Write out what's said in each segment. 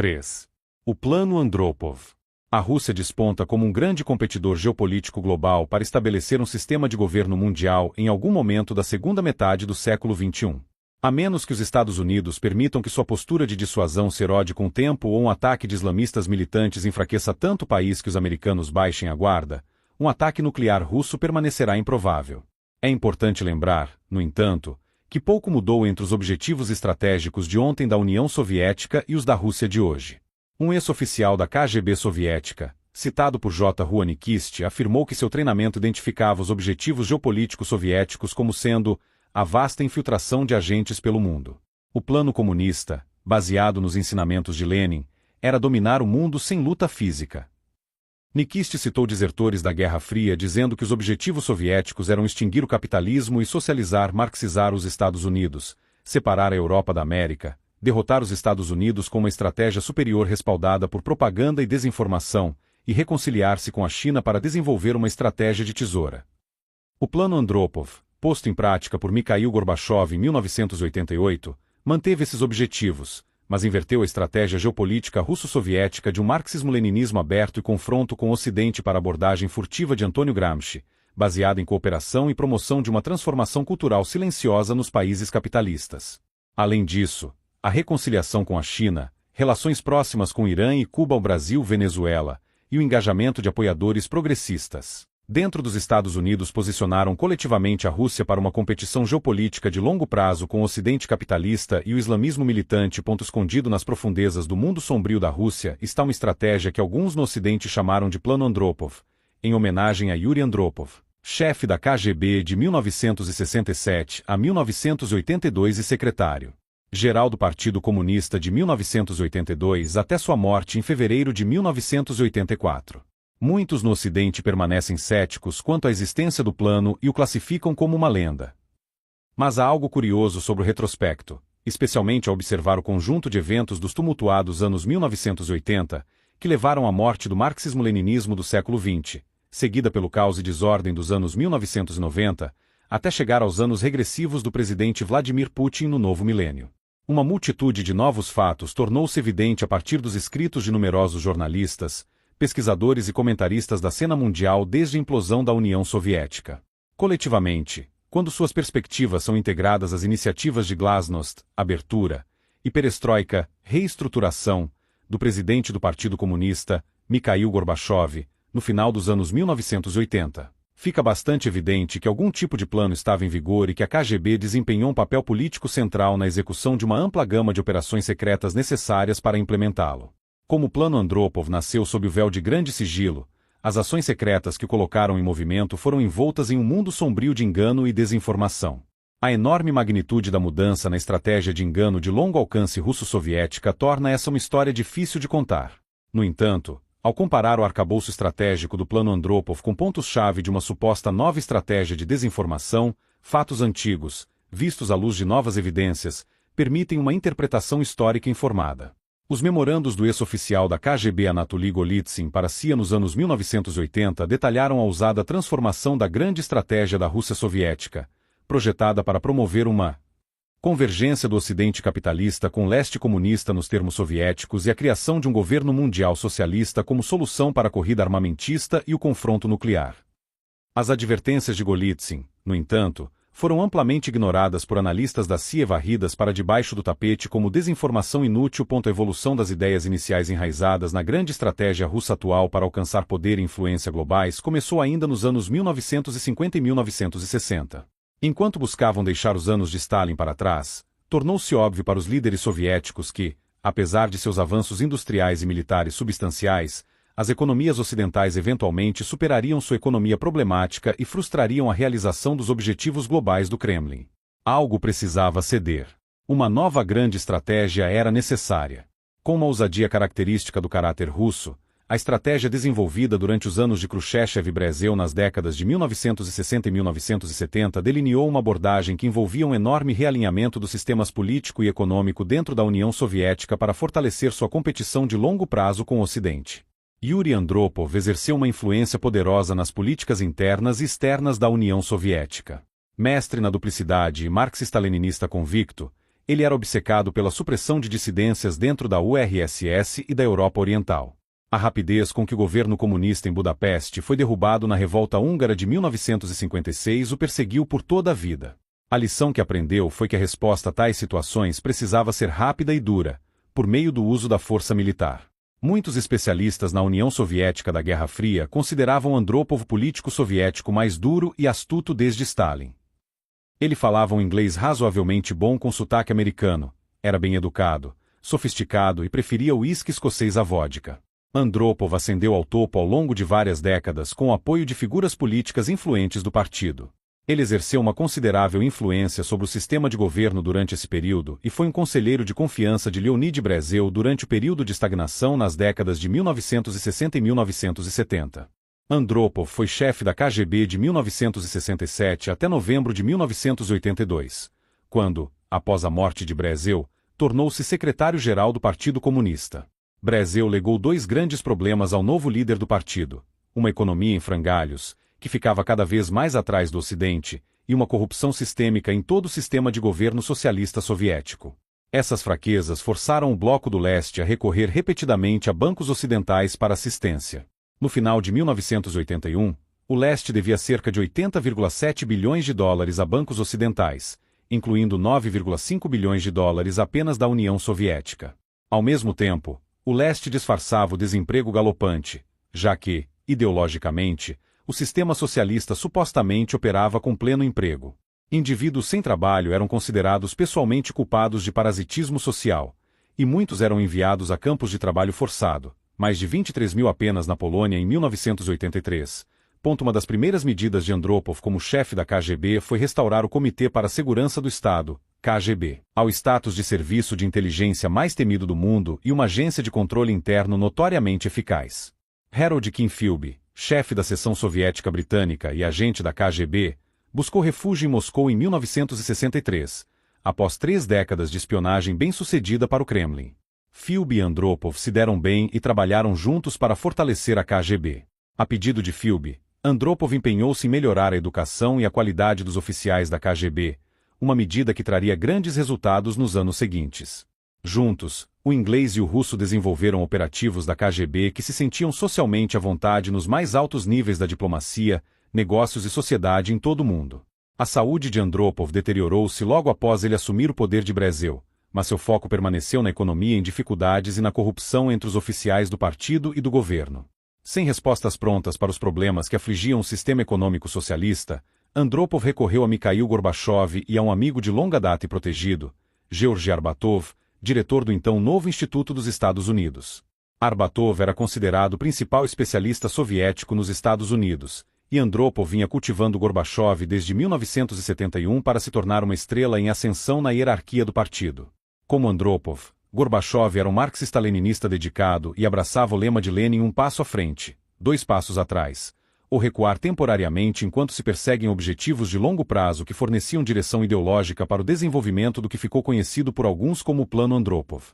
3. O Plano Andropov. A Rússia desponta como um grande competidor geopolítico global para estabelecer um sistema de governo mundial em algum momento da segunda metade do século XXI. A menos que os Estados Unidos permitam que sua postura de dissuasão se erode com o tempo ou um ataque de islamistas militantes enfraqueça tanto o país que os americanos baixem a guarda, um ataque nuclear russo permanecerá improvável. É importante lembrar, no entanto, que pouco mudou entre os objetivos estratégicos de ontem da União Soviética e os da Rússia de hoje. Um ex-oficial da KGB soviética, citado por J. Rua Nikist, afirmou que seu treinamento identificava os objetivos geopolíticos soviéticos como sendo a vasta infiltração de agentes pelo mundo. O plano comunista, baseado nos ensinamentos de Lenin, era dominar o mundo sem luta física. Nikist citou desertores da Guerra Fria dizendo que os objetivos soviéticos eram extinguir o capitalismo e socializar, marxizar os Estados Unidos, separar a Europa da América, derrotar os Estados Unidos com uma estratégia superior respaldada por propaganda e desinformação, e reconciliar-se com a China para desenvolver uma estratégia de tesoura. O Plano Andropov, posto em prática por Mikhail Gorbachev em 1988, manteve esses objetivos, mas inverteu a estratégia geopolítica russo-soviética de um marxismo-leninismo aberto e confronto com o Ocidente para a abordagem furtiva de Antônio Gramsci, baseada em cooperação e promoção de uma transformação cultural silenciosa nos países capitalistas. Além disso, a reconciliação com a China, relações próximas com Irã e Cuba ao Brasil, Venezuela, e o engajamento de apoiadores progressistas. Dentro dos Estados Unidos posicionaram coletivamente a Rússia para uma competição geopolítica de longo prazo com o Ocidente capitalista e o islamismo militante. Escondido nas profundezas do mundo sombrio da Rússia está uma estratégia que alguns no Ocidente chamaram de Plano Andropov, em homenagem a Yuri Andropov, chefe da KGB de 1967 a 1982 e secretário-geral do Partido Comunista de 1982 até sua morte em fevereiro de 1984. Muitos no Ocidente permanecem céticos quanto à existência do plano e o classificam como uma lenda. Mas há algo curioso sobre o retrospecto, especialmente ao observar o conjunto de eventos dos tumultuados anos 1980, que levaram à morte do marxismo-leninismo do século XX, seguida pelo caos e desordem dos anos 1990, até chegar aos anos regressivos do presidente Vladimir Putin no novo milênio. Uma multitude de novos fatos tornou-se evidente a partir dos escritos de numerosos jornalistas, pesquisadores e comentaristas da cena mundial desde a implosão da União Soviética. Coletivamente, quando suas perspectivas são integradas às iniciativas de glasnost, abertura, e perestroika, reestruturação, do presidente do Partido Comunista, Mikhail Gorbachev, no final dos anos 1980, fica bastante evidente que algum tipo de plano estava em vigor e que a KGB desempenhou um papel político central na execução de uma ampla gama de operações secretas necessárias para implementá-lo. Como o Plano Andropov nasceu sob o véu de grande sigilo, as ações secretas que o colocaram em movimento foram envoltas em um mundo sombrio de engano e desinformação. A enorme magnitude da mudança na estratégia de engano de longo alcance russo-soviética torna essa uma história difícil de contar. No entanto, ao comparar o arcabouço estratégico do Plano Andropov com pontos-chave de uma suposta nova estratégia de desinformação, fatos antigos, vistos à luz de novas evidências, permitem uma interpretação histórica informada. Os memorandos do ex-oficial da KGB Anatoly Golitsyn para a CIA nos anos 1980 detalharam a ousada transformação da grande estratégia da Rússia soviética, projetada para promover uma convergência do Ocidente capitalista com o leste comunista nos termos soviéticos e a criação de um governo mundial socialista como solução para a corrida armamentista e o confronto nuclear. As advertências de Golitsyn, no entanto, foram amplamente ignoradas por analistas da CIA e varridas para debaixo do tapete como desinformação inútil. A evolução das ideias iniciais enraizadas na grande estratégia russa atual para alcançar poder e influência globais começou ainda nos anos 1950 e 1960. Enquanto buscavam deixar os anos de Stalin para trás, tornou-se óbvio para os líderes soviéticos que, apesar de seus avanços industriais e militares substanciais, as economias ocidentais eventualmente superariam sua economia problemática e frustrariam a realização dos objetivos globais do Kremlin. Algo precisava ceder. Uma nova grande estratégia era necessária. Com uma ousadia característica do caráter russo, a estratégia desenvolvida durante os anos de Khrushchev e Brezhnev nas décadas de 1960 e 1970 delineou uma abordagem que envolvia um enorme realinhamento dos sistemas político e econômico dentro da União Soviética para fortalecer sua competição de longo prazo com o Ocidente. Yuri Andropov exerceu uma influência poderosa nas políticas internas e externas da União Soviética. Mestre na duplicidade e marxista-leninista convicto, ele era obcecado pela supressão de dissidências dentro da URSS e da Europa Oriental. A rapidez com que o governo comunista em Budapeste foi derrubado na Revolta Húngara de 1956 o perseguiu por toda a vida. A lição que aprendeu foi que a resposta a tais situações precisava ser rápida e dura, por meio do uso da força militar. Muitos especialistas na União Soviética da Guerra Fria consideravam Andropov o político soviético mais duro e astuto desde Stalin. Ele falava um inglês razoavelmente bom com sotaque americano, era bem educado, sofisticado e preferia o uísque escocês à vodka. Andropov ascendeu ao topo ao longo de várias décadas com o apoio de figuras políticas influentes do partido. Ele exerceu uma considerável influência sobre o sistema de governo durante esse período e foi um conselheiro de confiança de Leonid Brezhnev durante o período de estagnação nas décadas de 1960 e 1970. Andropov foi chefe da KGB de 1967 até novembro de 1982, quando, após a morte de Brezhnev, tornou-se secretário-geral do Partido Comunista. Brezhnev legou dois grandes problemas ao novo líder do partido: uma economia em frangalhos, que ficava cada vez mais atrás do Ocidente, e uma corrupção sistêmica em todo o sistema de governo socialista soviético. Essas fraquezas forçaram o Bloco do Leste a recorrer repetidamente a bancos ocidentais para assistência. No final de 1981, o Leste devia cerca de 80,7 bilhões de dólares a bancos ocidentais, incluindo 9,5 bilhões de dólares apenas da União Soviética. Ao mesmo tempo, o Leste disfarçava o desemprego galopante, já que, ideologicamente, o sistema socialista supostamente operava com pleno emprego. Indivíduos sem trabalho eram considerados pessoalmente culpados de parasitismo social, e muitos eram enviados a campos de trabalho forçado, mais de 23 mil apenas na Polônia em 1983. Uma das primeiras medidas de Andropov como chefe da KGB foi restaurar o Comitê para a Segurança do Estado, KGB, ao status de serviço de inteligência mais temido do mundo e uma agência de controle interno notoriamente eficaz. Harold Kinfield, chefe da seção soviética britânica e agente da KGB, buscou refúgio em Moscou em 1963, após 3 décadas de espionagem bem-sucedida para o Kremlin. Philby e Andropov se deram bem e trabalharam juntos para fortalecer a KGB. A pedido de Philby, Andropov empenhou-se em melhorar a educação e a qualidade dos oficiais da KGB, uma medida que traria grandes resultados nos anos seguintes. Juntos, o inglês e o russo desenvolveram operativos da KGB que se sentiam socialmente à vontade nos mais altos níveis da diplomacia, negócios e sociedade em todo o mundo. A saúde de Andropov deteriorou-se logo após ele assumir o poder de Brezhnev, mas seu foco permaneceu na economia em dificuldades e na corrupção entre os oficiais do partido e do governo. Sem respostas prontas para os problemas que afligiam o sistema econômico socialista, Andropov recorreu a Mikhail Gorbachev e a um amigo de longa data e protegido, Georgy Arbatov, diretor do então novo Instituto dos Estados Unidos. Arbatov era considerado o principal especialista soviético nos Estados Unidos, e Andropov vinha cultivando Gorbachev desde 1971 para se tornar uma estrela em ascensão na hierarquia do partido. Como Andropov, Gorbachev era um marxista-leninista dedicado e abraçava o lema de Lenin: um passo à frente, 2 passos atrás, ou recuar temporariamente enquanto se perseguem objetivos de longo prazo que forneciam direção ideológica para o desenvolvimento do que ficou conhecido por alguns como o Plano Andropov.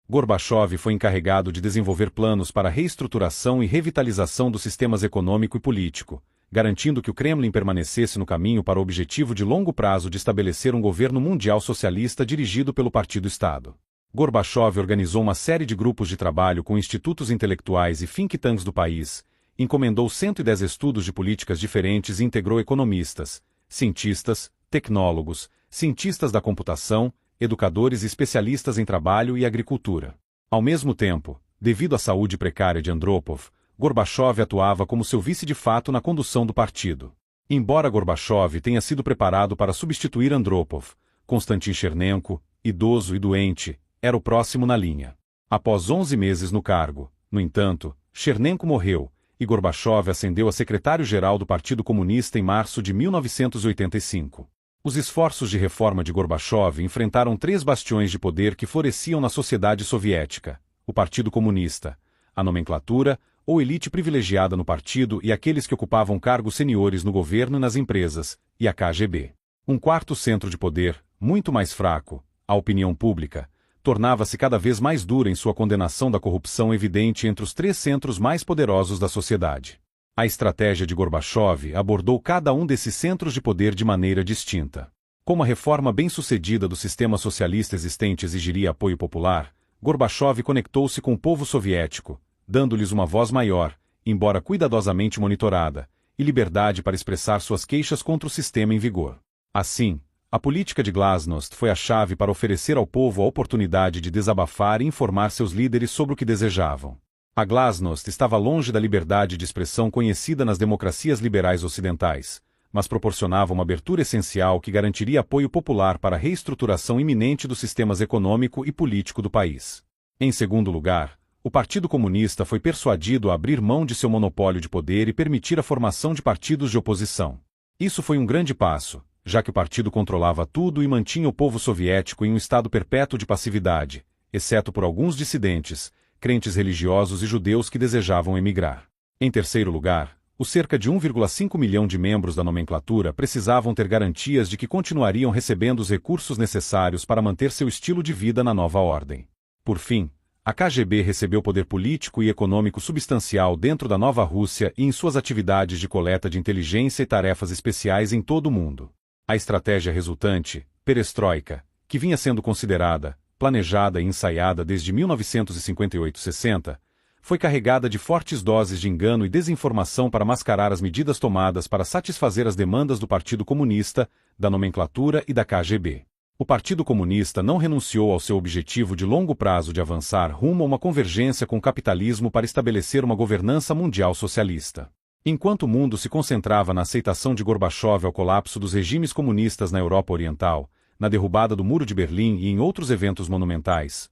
Gorbachev foi encarregado de desenvolver planos para a reestruturação e revitalização dos sistemas econômico e político, garantindo que o Kremlin permanecesse no caminho para o objetivo de longo prazo de estabelecer um governo mundial socialista dirigido pelo Partido-Estado. Gorbachev organizou uma série de grupos de trabalho com institutos intelectuais e think tanks do país, encomendou 110 estudos de políticas diferentes e integrou economistas, cientistas, tecnólogos, cientistas da computação, educadores e especialistas em trabalho e agricultura. Ao mesmo tempo, devido à saúde precária de Andropov, Gorbachev atuava como seu vice de fato na condução do partido. Embora Gorbachev tenha sido preparado para substituir Andropov, Konstantin Chernenko, idoso e doente, era o próximo na linha. Após 11 meses no cargo, no entanto, Chernenko morreu, e Gorbachev ascendeu a secretário-geral do Partido Comunista em março de 1985. Os esforços de reforma de Gorbachev enfrentaram 3 bastiões de poder que floresciam na sociedade soviética: o Partido Comunista, a nomenclatura, ou elite privilegiada no partido e aqueles que ocupavam cargos seniores no governo e nas empresas, e a KGB. Um quarto centro de poder, muito mais fraco, a opinião pública, tornava-se cada vez mais dura em sua condenação da corrupção evidente entre os 3 centros mais poderosos da sociedade. A estratégia de Gorbachev abordou cada um desses centros de poder de maneira distinta. Como a reforma bem-sucedida do sistema socialista existente exigiria apoio popular, Gorbachev conectou-se com o povo soviético, dando-lhes uma voz maior, embora cuidadosamente monitorada, e liberdade para expressar suas queixas contra o sistema em vigor. Assim, a política de glasnost foi a chave para oferecer ao povo a oportunidade de desabafar e informar seus líderes sobre o que desejavam. A glasnost estava longe da liberdade de expressão conhecida nas democracias liberais ocidentais, mas proporcionava uma abertura essencial que garantiria apoio popular para a reestruturação iminente dos sistemas econômico e político do país. Em segundo lugar, o Partido Comunista foi persuadido a abrir mão de seu monopólio de poder e permitir a formação de partidos de oposição. Isso foi um grande passo, já que o partido controlava tudo e mantinha o povo soviético em um estado perpétuo de passividade, exceto por alguns dissidentes, crentes religiosos e judeus que desejavam emigrar. Em terceiro lugar, os cerca de 1,5 milhão de membros da nomenclatura precisavam ter garantias de que continuariam recebendo os recursos necessários para manter seu estilo de vida na nova ordem. Por fim, a KGB recebeu poder político e econômico substancial dentro da nova Rússia e em suas atividades de coleta de inteligência e tarefas especiais em todo o mundo. A estratégia resultante, perestroika, que vinha sendo considerada, planejada e ensaiada desde 1958-60, foi carregada de fortes doses de engano e desinformação para mascarar as medidas tomadas para satisfazer as demandas do Partido Comunista, da nomenclatura e da KGB. O Partido Comunista não renunciou ao seu objetivo de longo prazo de avançar rumo a uma convergência com o capitalismo para estabelecer uma governança mundial socialista. Enquanto o mundo se concentrava na aceitação de Gorbachev ao colapso dos regimes comunistas na Europa Oriental, na derrubada do Muro de Berlim e em outros eventos monumentais,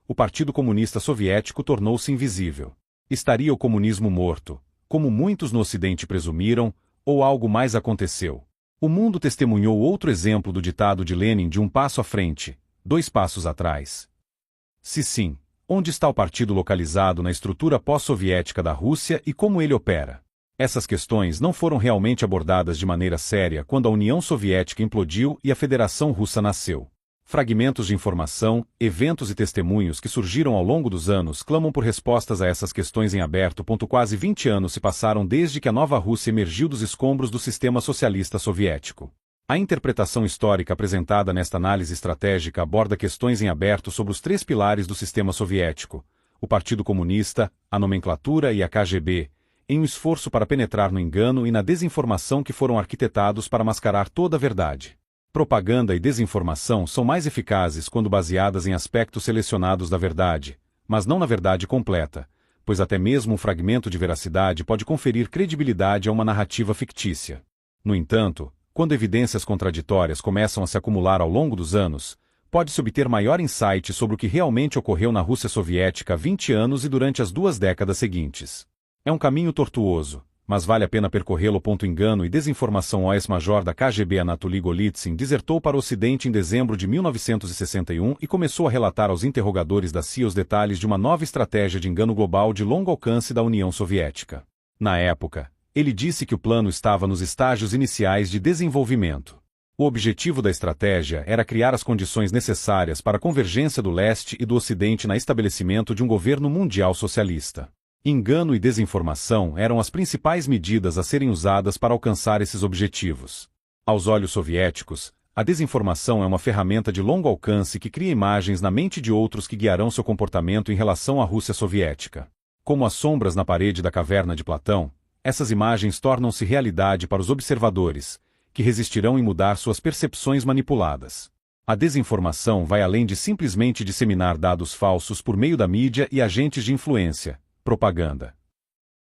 o Partido Comunista Soviético tornou-se invisível. Estaria o comunismo morto, como muitos no Ocidente presumiram, ou algo mais aconteceu? O mundo testemunhou outro exemplo do ditado de Lenin de um passo à frente, 2 passos atrás. Se sim, onde está o partido localizado na estrutura pós-soviética da Rússia e como ele opera? Essas questões não foram realmente abordadas de maneira séria quando a União Soviética implodiu e a Federação Russa nasceu. Fragmentos de informação, eventos e testemunhos que surgiram ao longo dos anos clamam por respostas a essas questões em aberto. Quase 20 anos se passaram desde que a nova Rússia emergiu dos escombros do sistema socialista soviético. A interpretação histórica apresentada nesta análise estratégica aborda questões em aberto sobre os 3 pilares do sistema soviético: o Partido Comunista, a nomenclatura e a KGB, em um esforço para penetrar no engano e na desinformação que foram arquitetados para mascarar toda a verdade. Propaganda e desinformação são mais eficazes quando baseadas em aspectos selecionados da verdade, mas não na verdade completa, pois até mesmo um fragmento de veracidade pode conferir credibilidade a uma narrativa fictícia. No entanto, quando evidências contraditórias começam a se acumular ao longo dos anos, pode-se obter maior insight sobre o que realmente ocorreu na Rússia soviética há 20 anos e durante as 2 décadas seguintes. É um caminho tortuoso, mas vale a pena percorrê-lo. Engano e desinformação. O ex-major da KGB Anatoly Golitsyn desertou para o Ocidente em dezembro de 1961 e começou a relatar aos interrogadores da CIA os detalhes de uma nova estratégia de engano global de longo alcance da União Soviética. Na época, ele disse que o plano estava nos estágios iniciais de desenvolvimento. O objetivo da estratégia era criar as condições necessárias para a convergência do leste e do ocidente no estabelecimento de um governo mundial socialista. Engano e desinformação eram as principais medidas a serem usadas para alcançar esses objetivos. Aos olhos soviéticos, a desinformação é uma ferramenta de longo alcance que cria imagens na mente de outros que guiarão seu comportamento em relação à Rússia soviética. Como as sombras na parede da caverna de Platão, essas imagens tornam-se realidade para os observadores, que resistirão em mudar suas percepções manipuladas. A desinformação vai além de simplesmente disseminar dados falsos por meio da mídia e agentes de influência. Propaganda.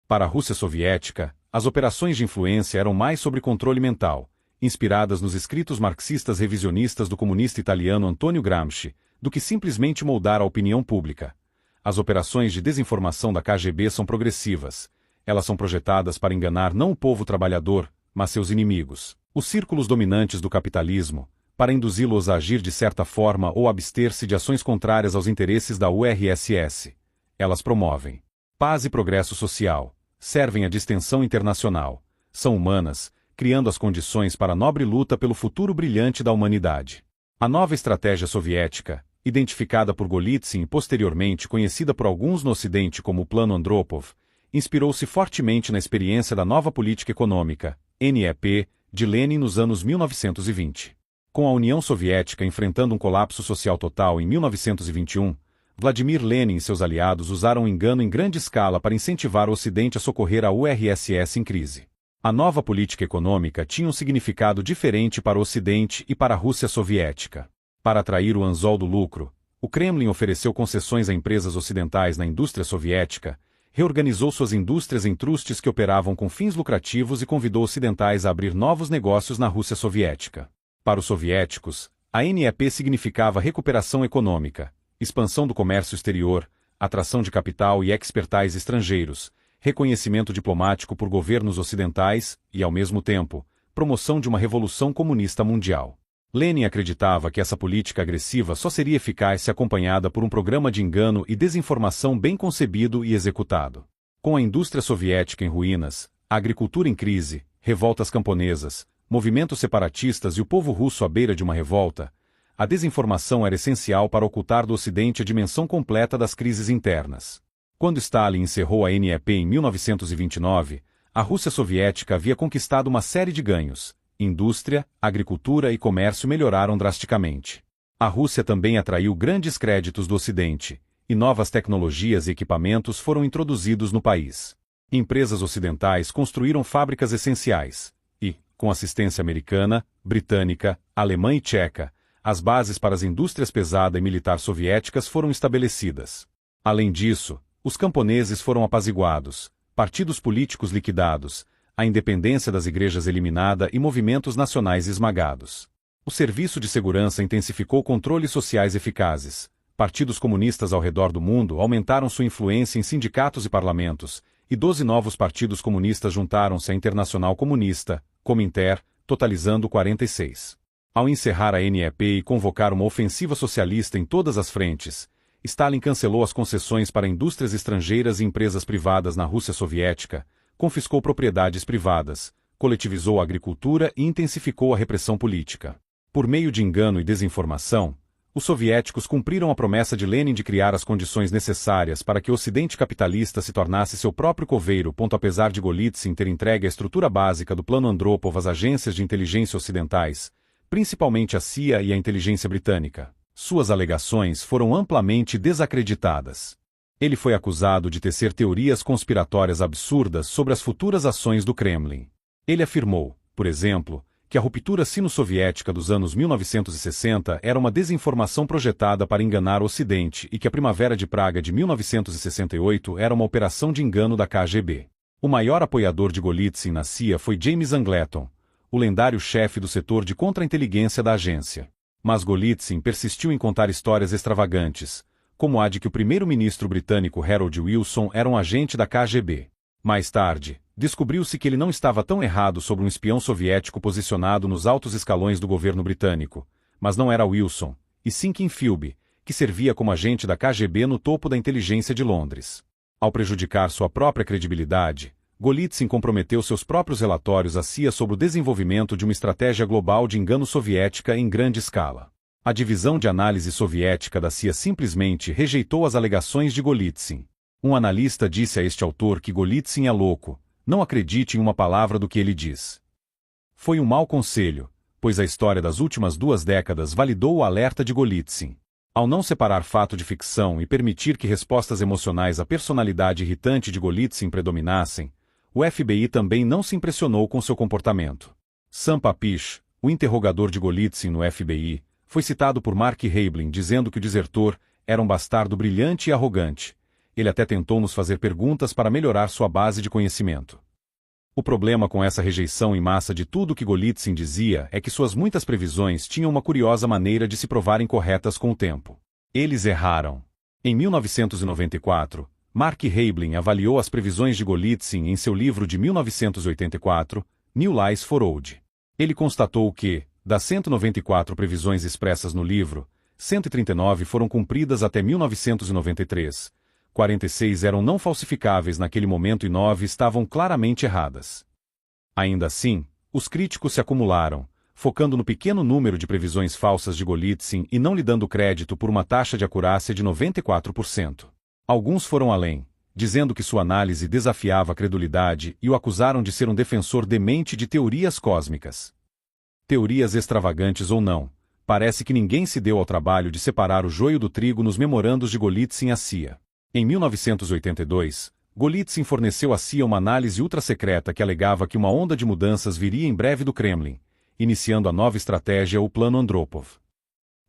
Para a Rússia soviética, as operações de influência eram mais sobre controle mental, inspiradas nos escritos marxistas revisionistas do comunista italiano Antonio Gramsci, do que simplesmente moldar a opinião pública. As operações de desinformação da KGB são progressivas. Elas são projetadas para enganar não o povo trabalhador, mas seus inimigos, os círculos dominantes do capitalismo, para induzi-los a agir de certa forma ou abster-se de ações contrárias aos interesses da URSS. Elas promovem paz e progresso social, servem à distensão internacional, são humanas, criando as condições para a nobre luta pelo futuro brilhante da humanidade. A nova estratégia soviética, identificada por Golitsyn e posteriormente conhecida por alguns no Ocidente como o Plano Andropov, inspirou-se fortemente na experiência da nova política econômica, NEP, de Lenin nos anos 1920. Com a União Soviética enfrentando um colapso social total em 1921, Vladimir Lenin e seus aliados usaram o engano em grande escala para incentivar o Ocidente a socorrer a URSS em crise. A nova política econômica tinha um significado diferente para o Ocidente e para a Rússia soviética. Para atrair o anzol do lucro, o Kremlin ofereceu concessões a empresas ocidentais na indústria soviética, reorganizou suas indústrias em trustes que operavam com fins lucrativos e convidou ocidentais a abrir novos negócios na Rússia soviética. Para os soviéticos, a NEP significava recuperação econômica, expansão do comércio exterior, atração de capital e expertise estrangeiros, reconhecimento diplomático por governos ocidentais e, ao mesmo tempo, promoção de uma revolução comunista mundial. Lenin acreditava que essa política agressiva só seria eficaz se acompanhada por um programa de engano e desinformação bem concebido e executado. Com a indústria soviética em ruínas, a agricultura em crise, revoltas camponesas, movimentos separatistas e o povo russo à beira de uma revolta, a desinformação era essencial para ocultar do Ocidente a dimensão completa das crises internas. Quando Stalin encerrou a NEP em 1929, a Rússia soviética havia conquistado uma série de ganhos. Indústria, agricultura e comércio melhoraram drasticamente. A Rússia também atraiu grandes créditos do Ocidente, e novas tecnologias e equipamentos foram introduzidos no país. Empresas ocidentais construíram fábricas essenciais, e, com assistência americana, britânica, alemã e tcheca, as bases para as indústrias pesada e militar soviéticas foram estabelecidas. Além disso, os camponeses foram apaziguados, partidos políticos liquidados, a independência das igrejas eliminada e movimentos nacionais esmagados. O Serviço de Segurança intensificou controles sociais eficazes. Partidos comunistas ao redor do mundo aumentaram sua influência em sindicatos e parlamentos, e 12 novos partidos comunistas juntaram-se à Internacional Comunista, Cominter, totalizando 46. Ao encerrar a NEP e convocar uma ofensiva socialista em todas as frentes, Stalin cancelou as concessões para indústrias estrangeiras e empresas privadas na Rússia soviética, confiscou propriedades privadas, coletivizou a agricultura e intensificou a repressão política. Por meio de engano e desinformação, os soviéticos cumpriram a promessa de Lenin de criar as condições necessárias para que o Ocidente capitalista se tornasse seu próprio coveiro. Apesar de Golitsyn ter entregue a estrutura básica do Plano Andropov às agências de inteligência ocidentais, principalmente a CIA e a inteligência britânica, suas alegações foram amplamente desacreditadas. Ele foi acusado de tecer teorias conspiratórias absurdas sobre as futuras ações do Kremlin. Ele afirmou, por exemplo, que a ruptura sino-soviética dos anos 1960 era uma desinformação projetada para enganar o Ocidente e que a Primavera de Praga de 1968 era uma operação de engano da KGB. O maior apoiador de Golitsyn na CIA foi James Angleton, o lendário chefe do setor de contra-inteligência da agência. Mas Golitsyn persistiu em contar histórias extravagantes, como a de que o primeiro-ministro britânico Harold Wilson era um agente da KGB. Mais tarde, descobriu-se que ele não estava tão errado sobre um espião soviético posicionado nos altos escalões do governo britânico, mas não era Wilson, e sim Kim Philby, que servia como agente da KGB no topo da inteligência de Londres. Ao prejudicar sua própria credibilidade, Golitsyn comprometeu seus próprios relatórios à CIA sobre o desenvolvimento de uma estratégia global de engano soviética em grande escala. A divisão de análise soviética da CIA simplesmente rejeitou as alegações de Golitsyn. Um analista disse a este autor que Golitsyn é louco, não acredite em uma palavra do que ele diz. Foi um mau conselho, pois a história das últimas 2 décadas validou o alerta de Golitsyn. Ao não separar fato de ficção e permitir que respostas emocionais à personalidade irritante de Golitsyn predominassem, o FBI também não se impressionou com seu comportamento. Sam Papish, o interrogador de Golitsyn no FBI, foi citado por Mark Heiblin dizendo que o desertor era um bastardo brilhante e arrogante. Ele até tentou nos fazer perguntas para melhorar sua base de conhecimento. O problema com essa rejeição em massa de tudo que Golitsyn dizia é que suas muitas previsões tinham uma curiosa maneira de se provarem corretas com o tempo. Eles erraram. Em 1994, Mark Heiblin avaliou as previsões de Golitsyn em seu livro de 1984, New Lies for Old. Ele constatou que, das 194 previsões expressas no livro, 139 foram cumpridas até 1993, 46 eram não falsificáveis naquele momento e 9 estavam claramente erradas. Ainda assim, os críticos se acumularam, focando no pequeno número de previsões falsas de Golitsyn e não lhe dando crédito por uma taxa de acurácia de 94%. Alguns foram além, dizendo que sua análise desafiava a credulidade e o acusaram de ser um defensor demente de teorias cósmicas. Teorias extravagantes ou não, parece que ninguém se deu ao trabalho de separar o joio do trigo nos memorandos de Golitsyn à CIA. Em 1982, Golitsyn forneceu à CIA uma análise ultra-secreta que alegava que uma onda de mudanças viria em breve do Kremlin, iniciando a nova estratégia, o Plano Andropov.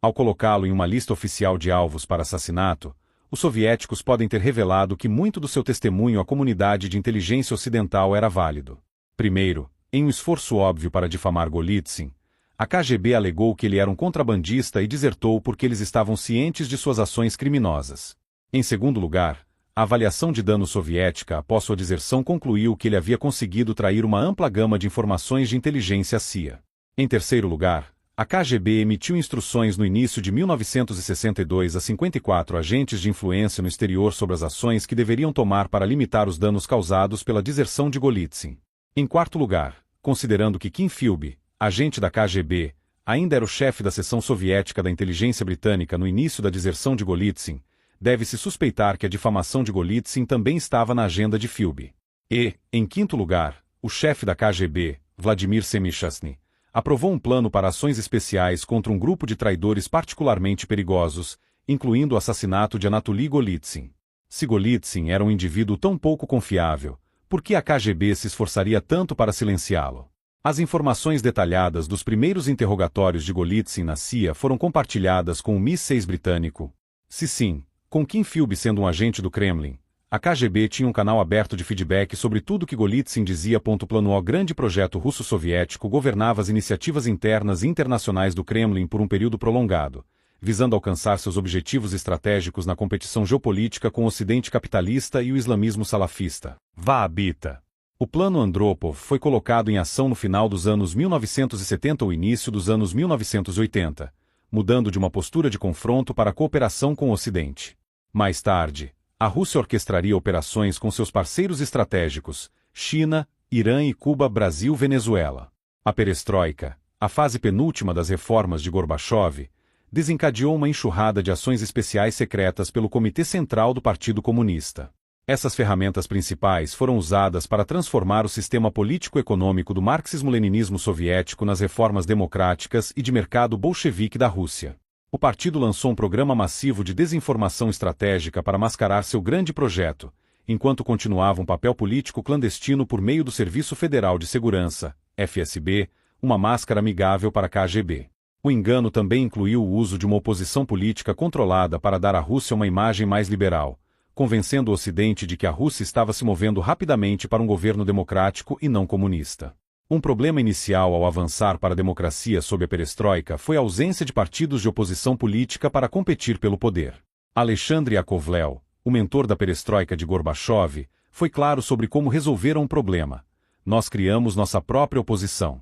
Ao colocá-lo em uma lista oficial de alvos para assassinato, os soviéticos podem ter revelado que muito do seu testemunho à comunidade de inteligência ocidental era válido. Primeiro, em um esforço óbvio para difamar Golitsyn, a KGB alegou que ele era um contrabandista e desertou porque eles estavam cientes de suas ações criminosas. Em segundo lugar, a avaliação de dano soviética após sua deserção concluiu que ele havia conseguido trair uma ampla gama de informações de inteligência à CIA. Em terceiro lugar, a KGB emitiu instruções no início de 1962 a 54 agentes de influência no exterior sobre as ações que deveriam tomar para limitar os danos causados pela deserção de Golitsyn. Em quarto lugar, considerando que Kim Philby, agente da KGB, ainda era o chefe da seção soviética da inteligência britânica no início da deserção de Golitsyn, deve-se suspeitar que a difamação de Golitsyn também estava na agenda de Philby. E, em quinto lugar, o chefe da KGB, Vladimir Semishasny, aprovou um plano para ações especiais contra um grupo de traidores particularmente perigosos, incluindo o assassinato de Anatoly Golitsyn. Se Golitsyn era um indivíduo tão pouco confiável, por que a KGB se esforçaria tanto para silenciá-lo? As informações detalhadas dos primeiros interrogatórios de Golitsyn na CIA foram compartilhadas com o MI6 britânico. Se sim, com Kim Philby sendo um agente do Kremlin, a KGB tinha um canal aberto de feedback sobre tudo que Golitsyn dizia. Plano O grande projeto russo-soviético governava as iniciativas internas e internacionais do Kremlin por um período prolongado, visando alcançar seus objetivos estratégicos na competição geopolítica com o Ocidente capitalista e o islamismo salafista, Wahhabita. O Plano Andropov foi colocado em ação no final dos anos 1970 ou início dos anos 1980, mudando de uma postura de confronto para a cooperação com o Ocidente. Mais tarde, a Rússia orquestraria operações com seus parceiros estratégicos, China, Irã e Cuba, Brasil, Venezuela. A perestroika, a fase penúltima das reformas de Gorbachev, desencadeou uma enxurrada de ações especiais secretas pelo Comitê Central do Partido Comunista. Essas ferramentas principais foram usadas para transformar o sistema político-econômico do marxismo-leninismo soviético nas reformas democráticas e de mercado bolchevique da Rússia. O partido lançou um programa massivo de desinformação estratégica para mascarar seu grande projeto, enquanto continuava um papel político clandestino por meio do Serviço Federal de Segurança, FSB, uma máscara amigável para a KGB. O engano também incluiu o uso de uma oposição política controlada para dar à Rússia uma imagem mais liberal, convencendo o Ocidente de que a Rússia estava se movendo rapidamente para um governo democrático e não comunista. Um problema inicial ao avançar para a democracia sob a perestroika foi a ausência de partidos de oposição política para competir pelo poder. Alexandre Yakovlev, o mentor da perestroika de Gorbachev, foi claro sobre como resolveram o problema. Nós criamos nossa própria oposição.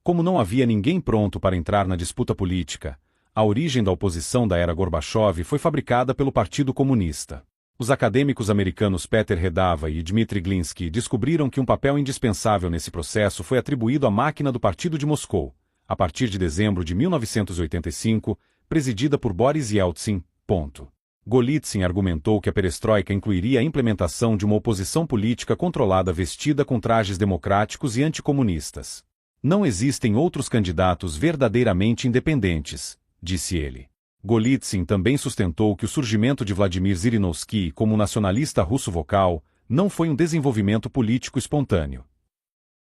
Como não havia ninguém pronto para entrar na disputa política, a origem da oposição da era Gorbachev foi fabricada pelo Partido Comunista. Os acadêmicos americanos Peter Redava e Dmitry Glinsky descobriram que um papel indispensável nesse processo foi atribuído à máquina do Partido de Moscou, a partir de dezembro de 1985, presidida por Boris Yeltsin. Golitsyn argumentou que a perestroika incluiria a implementação de uma oposição política controlada vestida com trajes democráticos e anticomunistas. Não existem outros candidatos verdadeiramente independentes, disse ele. Golitsyn também sustentou que o surgimento de Vladimir Zhirinovsky como um nacionalista russo vocal não foi um desenvolvimento político espontâneo.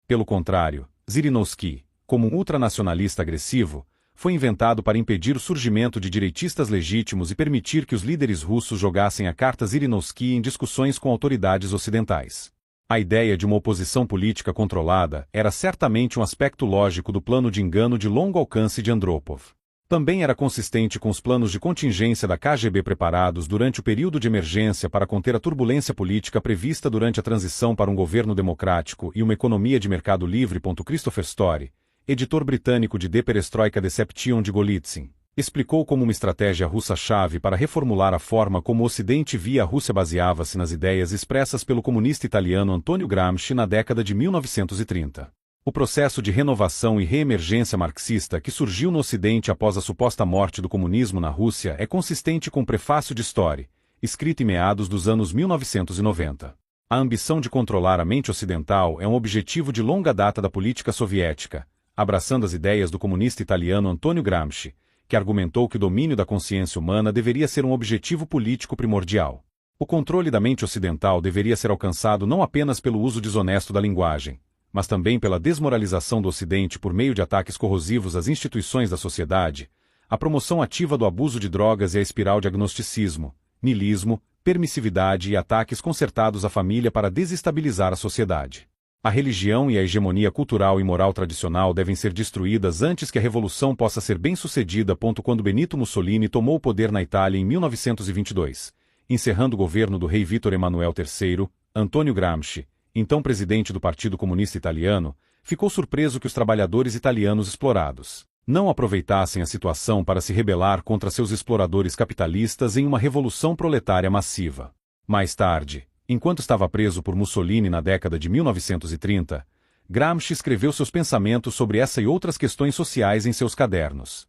Pelo contrário, Zhirinovsky, como um ultranacionalista agressivo, foi inventado para impedir o surgimento de direitistas legítimos e permitir que os líderes russos jogassem a carta Zhirinovsky em discussões com autoridades ocidentais. A ideia de uma oposição política controlada era certamente um aspecto lógico do plano de engano de longo alcance de Andropov. Também era consistente com os planos de contingência da KGB preparados durante o período de emergência para conter a turbulência política prevista durante a transição para um governo democrático e uma economia de mercado livre. Christopher Story, editor britânico de The Perestroika Deception de Golitsyn, explicou como uma estratégia russa-chave para reformular a forma como o Ocidente via a Rússia baseava-se nas ideias expressas pelo comunista italiano Antonio Gramsci na década de 1930. O processo de renovação e reemergência marxista que surgiu no Ocidente após a suposta morte do comunismo na Rússia é consistente com o prefácio de Story, escrito em meados dos anos 1990. A ambição de controlar a mente ocidental é um objetivo de longa data da política soviética, abraçando as ideias do comunista italiano Antonio Gramsci, que argumentou que o domínio da consciência humana deveria ser um objetivo político primordial. O controle da mente ocidental deveria ser alcançado não apenas pelo uso desonesto da linguagem, mas também pela desmoralização do Ocidente por meio de ataques corrosivos às instituições da sociedade, a promoção ativa do abuso de drogas e a espiral de agnosticismo, niilismo, permissividade e ataques concertados à família para desestabilizar a sociedade. A religião e a hegemonia cultural e moral tradicional devem ser destruídas antes que a revolução possa ser bem-sucedida. Quando Benito Mussolini tomou o poder na Itália em 1922, encerrando o governo do rei Vítor Emanuel III, Antonio Gramsci, então presidente do Partido Comunista Italiano, ficou surpreso que os trabalhadores italianos explorados não aproveitassem a situação para se rebelar contra seus exploradores capitalistas em uma revolução proletária massiva. Mais tarde, enquanto estava preso por Mussolini na década de 1930, Gramsci escreveu seus pensamentos sobre essa e outras questões sociais em seus cadernos.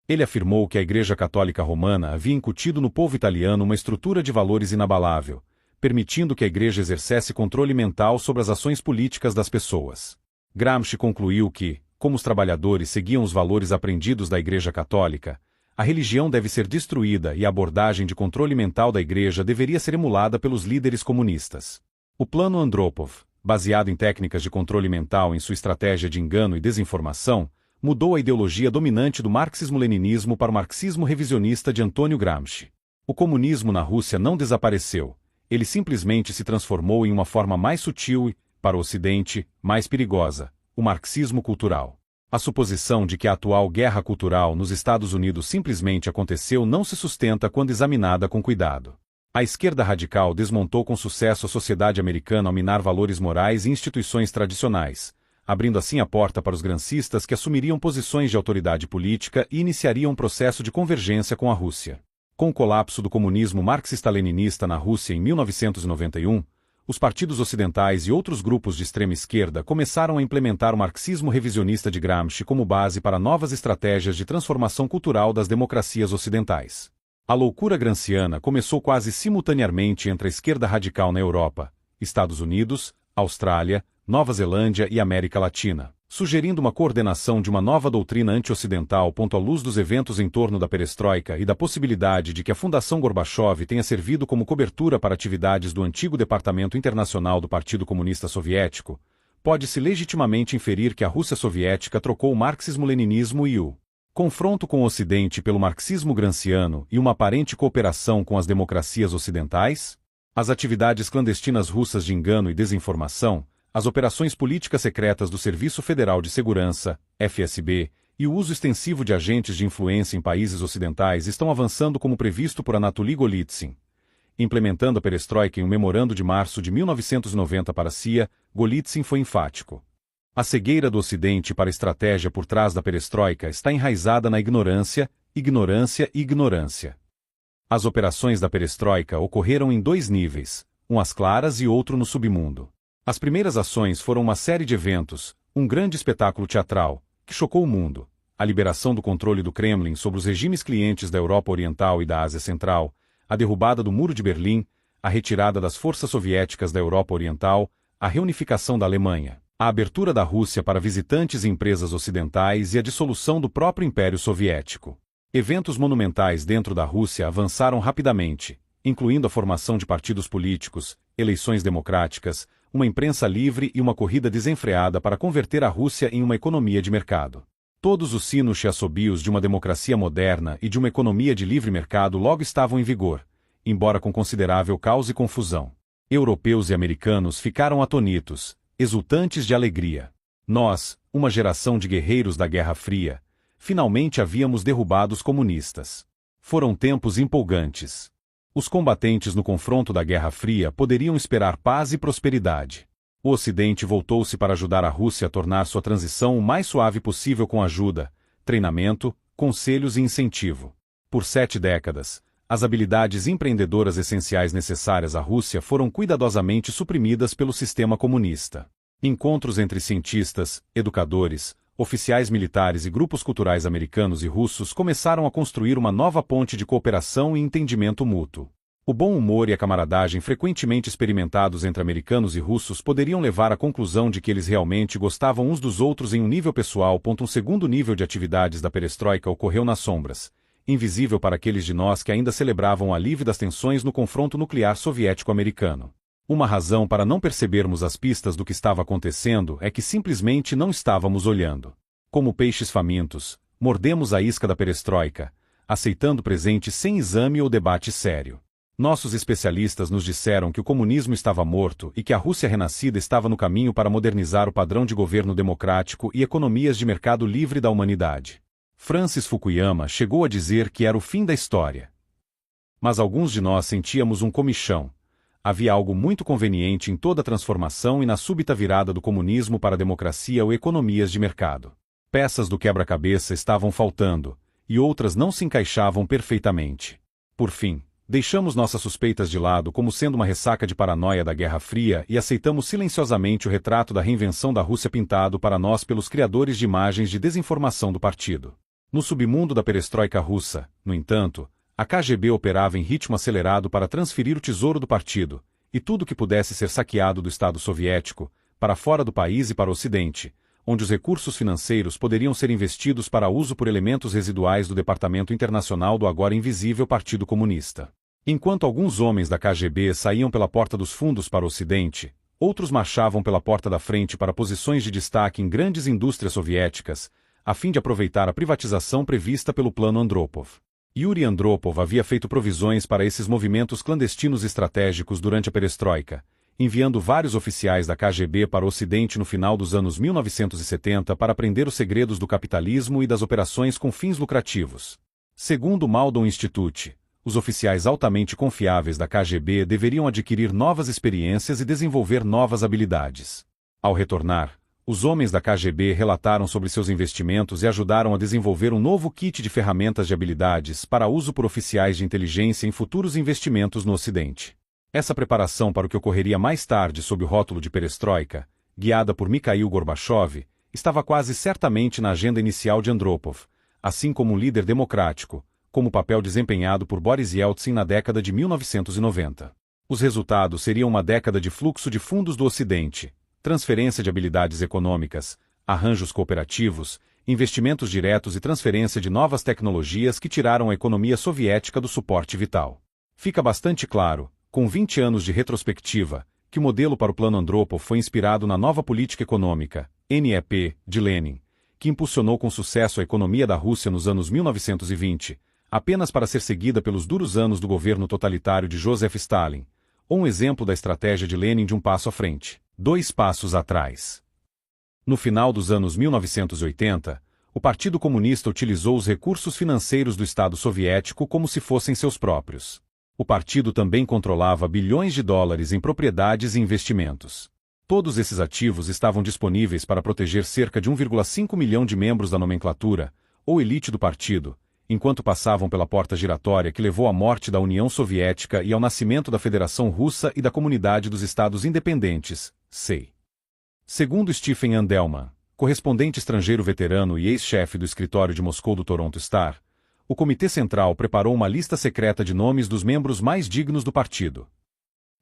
Ele afirmou que a Igreja Católica Romana havia incutido no povo italiano uma estrutura de valores inabalável, permitindo que a Igreja exercesse controle mental sobre as ações políticas das pessoas. Gramsci concluiu que, como os trabalhadores seguiam os valores aprendidos da Igreja Católica, a religião deve ser destruída e a abordagem de controle mental da Igreja deveria ser emulada pelos líderes comunistas. O Plano Andropov, baseado em técnicas de controle mental em sua estratégia de engano e desinformação, mudou a ideologia dominante do marxismo-leninismo para o marxismo revisionista de Antonio Gramsci. O comunismo na Rússia não desapareceu, ele simplesmente se transformou em uma forma mais sutil e, para o Ocidente, mais perigosa: o marxismo cultural. A suposição de que a atual guerra cultural nos Estados Unidos simplesmente aconteceu não se sustenta quando examinada com cuidado. A esquerda radical desmontou com sucesso a sociedade americana ao minar valores morais e instituições tradicionais, abrindo assim a porta para os gramscistas que assumiriam posições de autoridade política e iniciariam um processo de convergência com a Rússia. Com o colapso do comunismo marxista-leninista na Rússia em 1991, os partidos ocidentais e outros grupos de extrema esquerda começaram a implementar o marxismo revisionista de Gramsci como base para novas estratégias de transformação cultural das democracias ocidentais. A loucura gramsciana começou quase simultaneamente entre a esquerda radical na Europa, Estados Unidos, Austrália, Nova Zelândia e América Latina, sugerindo uma coordenação de uma nova doutrina anti-ocidental. À luz dos eventos em torno da perestroika e da possibilidade de que a Fundação Gorbachev tenha servido como cobertura para atividades do antigo Departamento Internacional do Partido Comunista Soviético, pode-se legitimamente inferir que a Rússia soviética trocou o marxismo-leninismo e o confronto com o Ocidente pelo marxismo gramsciano e uma aparente cooperação com as democracias ocidentais. As atividades clandestinas russas de engano e desinformação, as operações políticas secretas do Serviço Federal de Segurança, FSB, e o uso extensivo de agentes de influência em países ocidentais estão avançando como previsto por Anatoly Golitsyn. Implementando a perestroika em um memorando de março de 1990 para a CIA, Golitsyn foi enfático. A cegueira do Ocidente para a estratégia por trás da perestroika está enraizada na ignorância, ignorância e ignorância. As operações da perestroika ocorreram em dois níveis, um às claras e outro no submundo. As primeiras ações foram uma série de eventos, um grande espetáculo teatral, que chocou o mundo: a liberação do controle do Kremlin sobre os regimes clientes da Europa Oriental e da Ásia Central, a derrubada do Muro de Berlim, a retirada das forças soviéticas da Europa Oriental, a reunificação da Alemanha, a abertura da Rússia para visitantes e empresas ocidentais e a dissolução do próprio Império Soviético. Eventos monumentais dentro da Rússia avançaram rapidamente, incluindo a formação de partidos políticos, eleições democráticas, uma imprensa livre e uma corrida desenfreada para converter a Rússia em uma economia de mercado. Todos os sinos e assobios de uma democracia moderna e de uma economia de livre mercado logo estavam em vigor, embora com considerável caos e confusão. Europeus e americanos ficaram atonitos, exultantes de alegria. Nós, uma geração de guerreiros da Guerra Fria, finalmente havíamos derrubado os comunistas. Foram tempos empolgantes. Os combatentes no confronto da Guerra Fria poderiam esperar paz e prosperidade. O Ocidente voltou-se para ajudar a Rússia a tornar sua transição o mais suave possível com ajuda, treinamento, conselhos e incentivo. Por 7 décadas, as habilidades empreendedoras essenciais necessárias à Rússia foram cuidadosamente suprimidas pelo sistema comunista. Encontros entre cientistas, educadores, oficiais militares e grupos culturais americanos e russos começaram a construir uma nova ponte de cooperação e entendimento mútuo. O bom humor e a camaradagem frequentemente experimentados entre americanos e russos poderiam levar à conclusão de que eles realmente gostavam uns dos outros em um nível pessoal. Um segundo nível de atividades da perestroika ocorreu nas sombras, invisível para aqueles de nós que ainda celebravam o alívio das tensões no confronto nuclear soviético-americano. Uma razão para não percebermos as pistas do que estava acontecendo é que simplesmente não estávamos olhando. Como peixes famintos, mordemos a isca da perestroika, aceitando o presente sem exame ou debate sério. Nossos especialistas nos disseram que o comunismo estava morto e que a Rússia renascida estava no caminho para modernizar o padrão de governo democrático e economias de mercado livre da humanidade. Francis Fukuyama chegou a dizer que era o fim da história. Mas alguns de nós sentíamos um comichão. Havia algo muito conveniente em toda a transformação e na súbita virada do comunismo para a democracia ou economias de mercado. Peças do quebra-cabeça estavam faltando, e outras não se encaixavam perfeitamente. Por fim, deixamos nossas suspeitas de lado como sendo uma ressaca de paranoia da Guerra Fria e aceitamos silenciosamente o retrato da reinvenção da Rússia pintado para nós pelos criadores de imagens de desinformação do partido. No submundo da perestroika russa, no entanto, a KGB operava em ritmo acelerado para transferir o tesouro do partido, e tudo que pudesse ser saqueado do Estado soviético, para fora do país e para o Ocidente, onde os recursos financeiros poderiam ser investidos para uso por elementos residuais do Departamento Internacional do agora invisível Partido Comunista. Enquanto alguns homens da KGB saíam pela porta dos fundos para o Ocidente, outros marchavam pela porta da frente para posições de destaque em grandes indústrias soviéticas, a fim de aproveitar a privatização prevista pelo Plano Andropov. Yuri Andropov havia feito provisões para esses movimentos clandestinos estratégicos durante a perestroika, enviando vários oficiais da KGB para o Ocidente no final dos anos 1970 para aprender os segredos do capitalismo e das operações com fins lucrativos. Segundo o Maldon Institute, os oficiais altamente confiáveis da KGB deveriam adquirir novas experiências e desenvolver novas habilidades. Ao retornar, os homens da KGB relataram sobre seus investimentos e ajudaram a desenvolver um novo kit de ferramentas de habilidades para uso por oficiais de inteligência em futuros investimentos no Ocidente. Essa preparação para o que ocorreria mais tarde sob o rótulo de perestroika, guiada por Mikhail Gorbachev, estava quase certamente na agenda inicial de Andropov, assim como um líder democrático, como o papel desempenhado por Boris Yeltsin na década de 1990. Os resultados seriam uma década de fluxo de fundos do Ocidente, transferência de habilidades econômicas, arranjos cooperativos, investimentos diretos e transferência de novas tecnologias que tiraram a economia soviética do suporte vital. Fica bastante claro, com 20 anos de retrospectiva, que o modelo para o Plano Andropov foi inspirado na nova política econômica, NEP, de Lenin, que impulsionou com sucesso a economia da Rússia nos anos 1920, apenas para ser seguida pelos duros anos do governo totalitário de Joseph Stalin, ou um exemplo da estratégia de Lenin de um passo à frente, 2 passos atrás. No final dos anos 1980, o Partido Comunista utilizou os recursos financeiros do Estado soviético como se fossem seus próprios. O partido também controlava bilhões de dólares em propriedades e investimentos. Todos esses ativos estavam disponíveis para proteger cerca de 1,5 milhão de membros da nomenclatura, ou elite do partido, enquanto passavam pela porta giratória que levou à morte da União Soviética e ao nascimento da Federação Russa e da Comunidade dos Estados Independentes, CEI. Segundo Stephen Andelman, correspondente estrangeiro veterano e ex-chefe do escritório de Moscou do Toronto Star, o Comitê Central preparou uma lista secreta de nomes dos membros mais dignos do partido.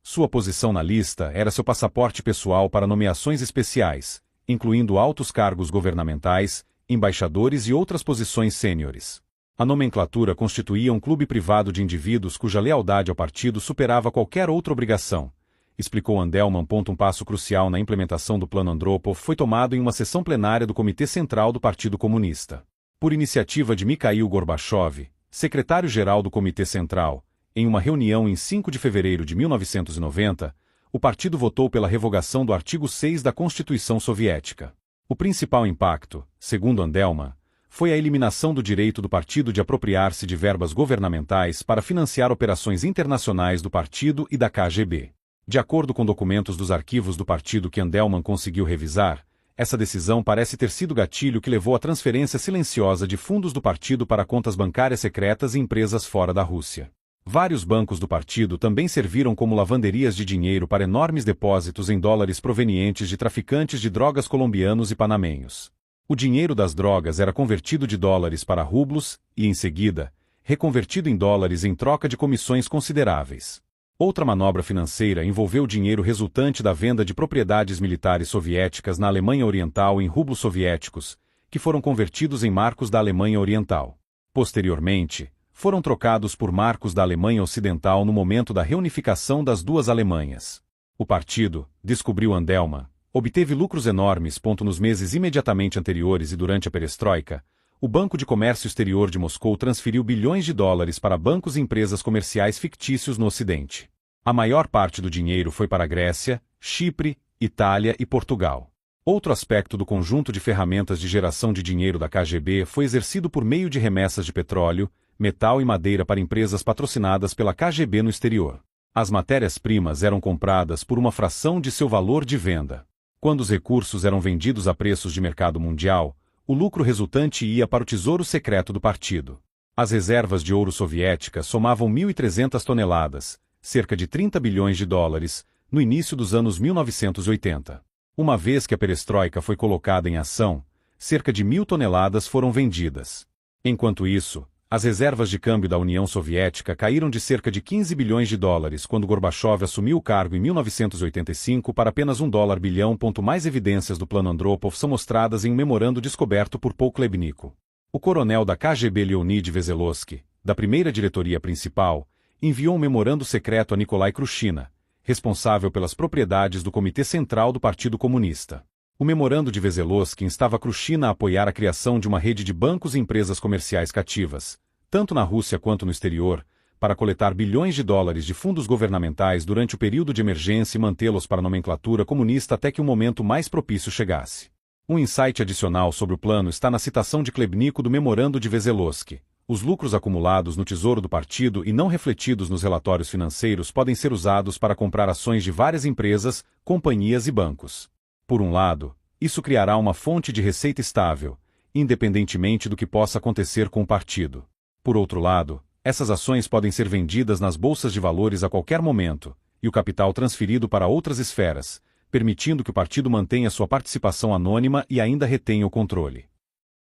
Sua posição na lista era seu passaporte pessoal para nomeações especiais, incluindo altos cargos governamentais, embaixadores e outras posições sêniores. A nomenclatura constituía um clube privado de indivíduos cuja lealdade ao partido superava qualquer outra obrigação, explicou Andelman. Um passo crucial na implementação do Plano Andropov foi tomado em uma sessão plenária do Comitê Central do Partido Comunista. Por iniciativa de Mikhail Gorbachev, secretário-geral do Comitê Central, em uma reunião em 5 de fevereiro de 1990, o partido votou pela revogação do artigo 6 da Constituição Soviética. O principal impacto, segundo Andelman, foi a eliminação do direito do partido de apropriar-se de verbas governamentais para financiar operações internacionais do partido e da KGB. De acordo com documentos dos arquivos do partido que Andelman conseguiu revisar, essa decisão parece ter sido o gatilho que levou à transferência silenciosa de fundos do partido para contas bancárias secretas e empresas fora da Rússia. Vários bancos do partido também serviram como lavanderias de dinheiro para enormes depósitos em dólares provenientes de traficantes de drogas colombianos e panamenhos. O dinheiro das drogas era convertido de dólares para rublos e, em seguida, reconvertido em dólares em troca de comissões consideráveis. Outra manobra financeira envolveu o dinheiro resultante da venda de propriedades militares soviéticas na Alemanha Oriental em rublos soviéticos, que foram convertidos em marcos da Alemanha Oriental. Posteriormente, foram trocados por marcos da Alemanha Ocidental no momento da reunificação das duas Alemanhas. O partido, descobriu Andelman, obteve lucros enormes. Nos meses imediatamente anteriores e durante a perestroika, o Banco de Comércio Exterior de Moscou transferiu bilhões de dólares para bancos e empresas comerciais fictícios no Ocidente. A maior parte do dinheiro foi para a Grécia, Chipre, Itália e Portugal. Outro aspecto do conjunto de ferramentas de geração de dinheiro da KGB foi exercido por meio de remessas de petróleo, metal e madeira para empresas patrocinadas pela KGB no exterior. As matérias-primas eram compradas por uma fração de seu valor de venda. Quando os recursos eram vendidos a preços de mercado mundial, o lucro resultante ia para o tesouro secreto do partido. As reservas de ouro soviéticas somavam 1.300 toneladas, cerca de 30 bilhões de dólares, no início dos anos 1980. Uma vez que a perestroika foi colocada em ação, cerca de 1.000 toneladas foram vendidas. Enquanto isso, as reservas de câmbio da União Soviética caíram de cerca de 15 bilhões de dólares quando Gorbachev assumiu o cargo em 1985 para apenas $1 bilhão. Mais evidências do Plano Andropov são mostradas em um memorando descoberto por Paul Klebnikov. O coronel da KGB Leonid Veselovsky, da primeira diretoria principal, enviou um memorando secreto a Nikolai Krushina, responsável pelas propriedades do Comitê Central do Partido Comunista. O memorando de Veselovsky instava Krushina a apoiar a criação de uma rede de bancos e empresas comerciais cativas, tanto na Rússia quanto no exterior, para coletar bilhões de dólares de fundos governamentais durante o período de emergência e mantê-los para a nomenclatura comunista até que um momento mais propício chegasse. Um insight adicional sobre o plano está na citação de Klebnikov do memorando de Veselovsky. Os lucros acumulados no tesouro do partido e não refletidos nos relatórios financeiros podem ser usados para comprar ações de várias empresas, companhias e bancos. Por um lado, isso criará uma fonte de receita estável, independentemente do que possa acontecer com o partido. Por outro lado, essas ações podem ser vendidas nas bolsas de valores a qualquer momento, e o capital transferido para outras esferas, permitindo que o partido mantenha sua participação anônima e ainda retenha o controle.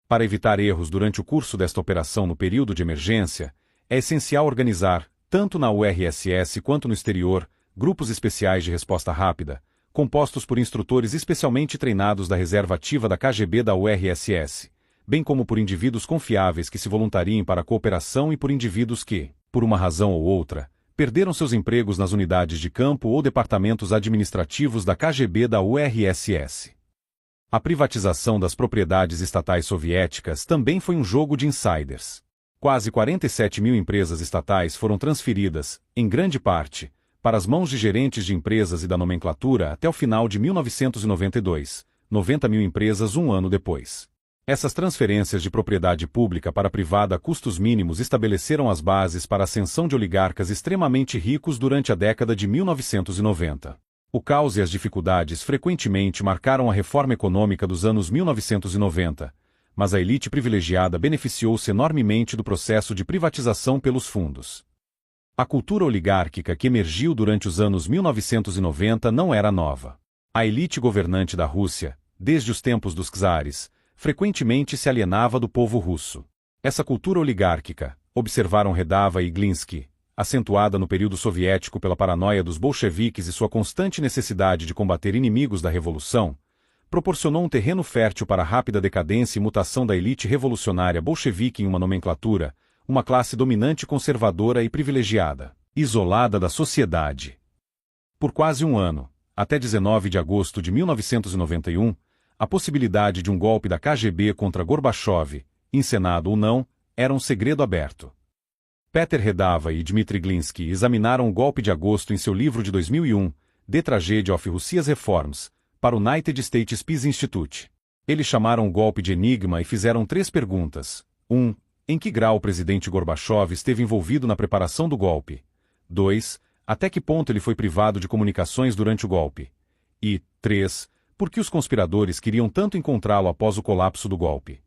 Para evitar erros durante o curso desta operação no período de emergência, é essencial organizar, tanto na URSS quanto no exterior, grupos especiais de resposta rápida, compostos por instrutores especialmente treinados da reserva ativa da KGB da URSS, bem como por indivíduos confiáveis que se voluntariem para a cooperação e por indivíduos que, por uma razão ou outra, perderam seus empregos nas unidades de campo ou departamentos administrativos da KGB da URSS. A privatização das propriedades estatais soviéticas também foi um jogo de insiders. Quase 47 mil empresas estatais foram transferidas, em grande parte, para as mãos de gerentes de empresas e da nomenclatura até o final de 1992, 90 mil empresas um ano depois. Essas transferências de propriedade pública para privada a custos mínimos estabeleceram as bases para a ascensão de oligarcas extremamente ricos durante a década de 1990. O caos e as dificuldades frequentemente marcaram a reforma econômica dos anos 1990, mas a elite privilegiada beneficiou-se enormemente do processo de privatização pelos fundos. A cultura oligárquica que emergiu durante os anos 1990 não era nova. A elite governante da Rússia, desde os tempos dos czares, frequentemente se alienava do povo russo. Essa cultura oligárquica, observaram Redava e Glinsky, acentuada no período soviético pela paranoia dos bolcheviques e sua constante necessidade de combater inimigos da revolução, proporcionou um terreno fértil para a rápida decadência e mutação da elite revolucionária bolchevique em uma nomenclatura, uma classe dominante conservadora e privilegiada, isolada da sociedade. Por quase um ano, até 19 de agosto de 1991, a possibilidade de um golpe da KGB contra Gorbachev, encenado ou não, era um segredo aberto. Peter Redava e Dmitry Glinsky examinaram o golpe de agosto em seu livro de 2001, The Tragedy of Russia's Reforms, para o United States Peace Institute. Eles chamaram o golpe de enigma e fizeram 3 perguntas. 1. Em que grau o presidente Gorbachev esteve envolvido na preparação do golpe? 2. Até que ponto ele foi privado de comunicações durante o golpe? E 3. Por que os conspiradores queriam tanto encontrá-lo após o colapso do golpe?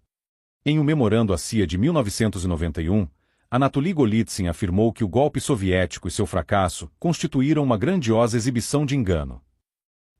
Em um memorando à CIA de 1991, Anatoly Golitsyn afirmou que o golpe soviético e seu fracasso constituíram uma grandiosa exibição de engano.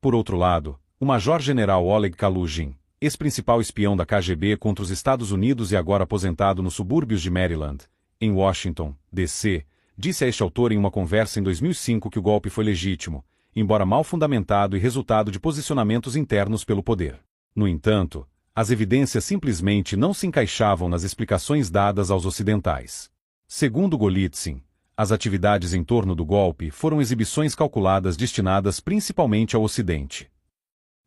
Por outro lado, o major-general Oleg Kalugin, ex-principal espião da KGB contra os Estados Unidos e agora aposentado nos subúrbios de Maryland, em Washington, D.C., disse a este autor em uma conversa em 2005 que o golpe foi legítimo, embora mal fundamentado e resultado de posicionamentos internos pelo poder. No entanto, as evidências simplesmente não se encaixavam nas explicações dadas aos ocidentais. Segundo Golitsyn, as atividades em torno do golpe foram exibições calculadas destinadas principalmente ao Ocidente.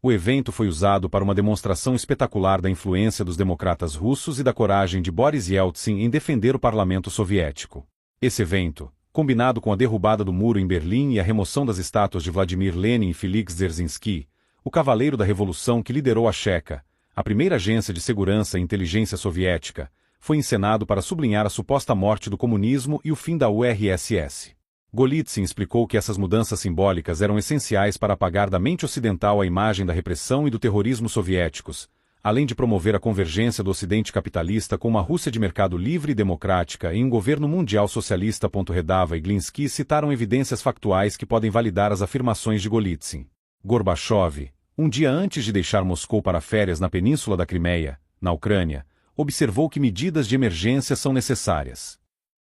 O evento foi usado para uma demonstração espetacular da influência dos democratas russos e da coragem de Boris Yeltsin em defender o parlamento soviético. Esse evento, combinado com a derrubada do muro em Berlim e a remoção das estátuas de Vladimir Lenin e Felix Dzerzhinsky, o cavaleiro da revolução que liderou a Checa, a primeira agência de segurança e inteligência soviética, foi encenado para sublinhar a suposta morte do comunismo e o fim da URSS. Golitsyn explicou que essas mudanças simbólicas eram essenciais para apagar da mente ocidental a imagem da repressão e do terrorismo soviéticos, além de promover a convergência do Ocidente capitalista com uma Rússia de mercado livre e democrática e um governo mundial socialista. Redava e Glinsky citaram evidências factuais que podem validar as afirmações de Golitsyn. Gorbachev, um dia antes de deixar Moscou para férias na península da Crimeia, na Ucrânia, observou que medidas de emergência são necessárias.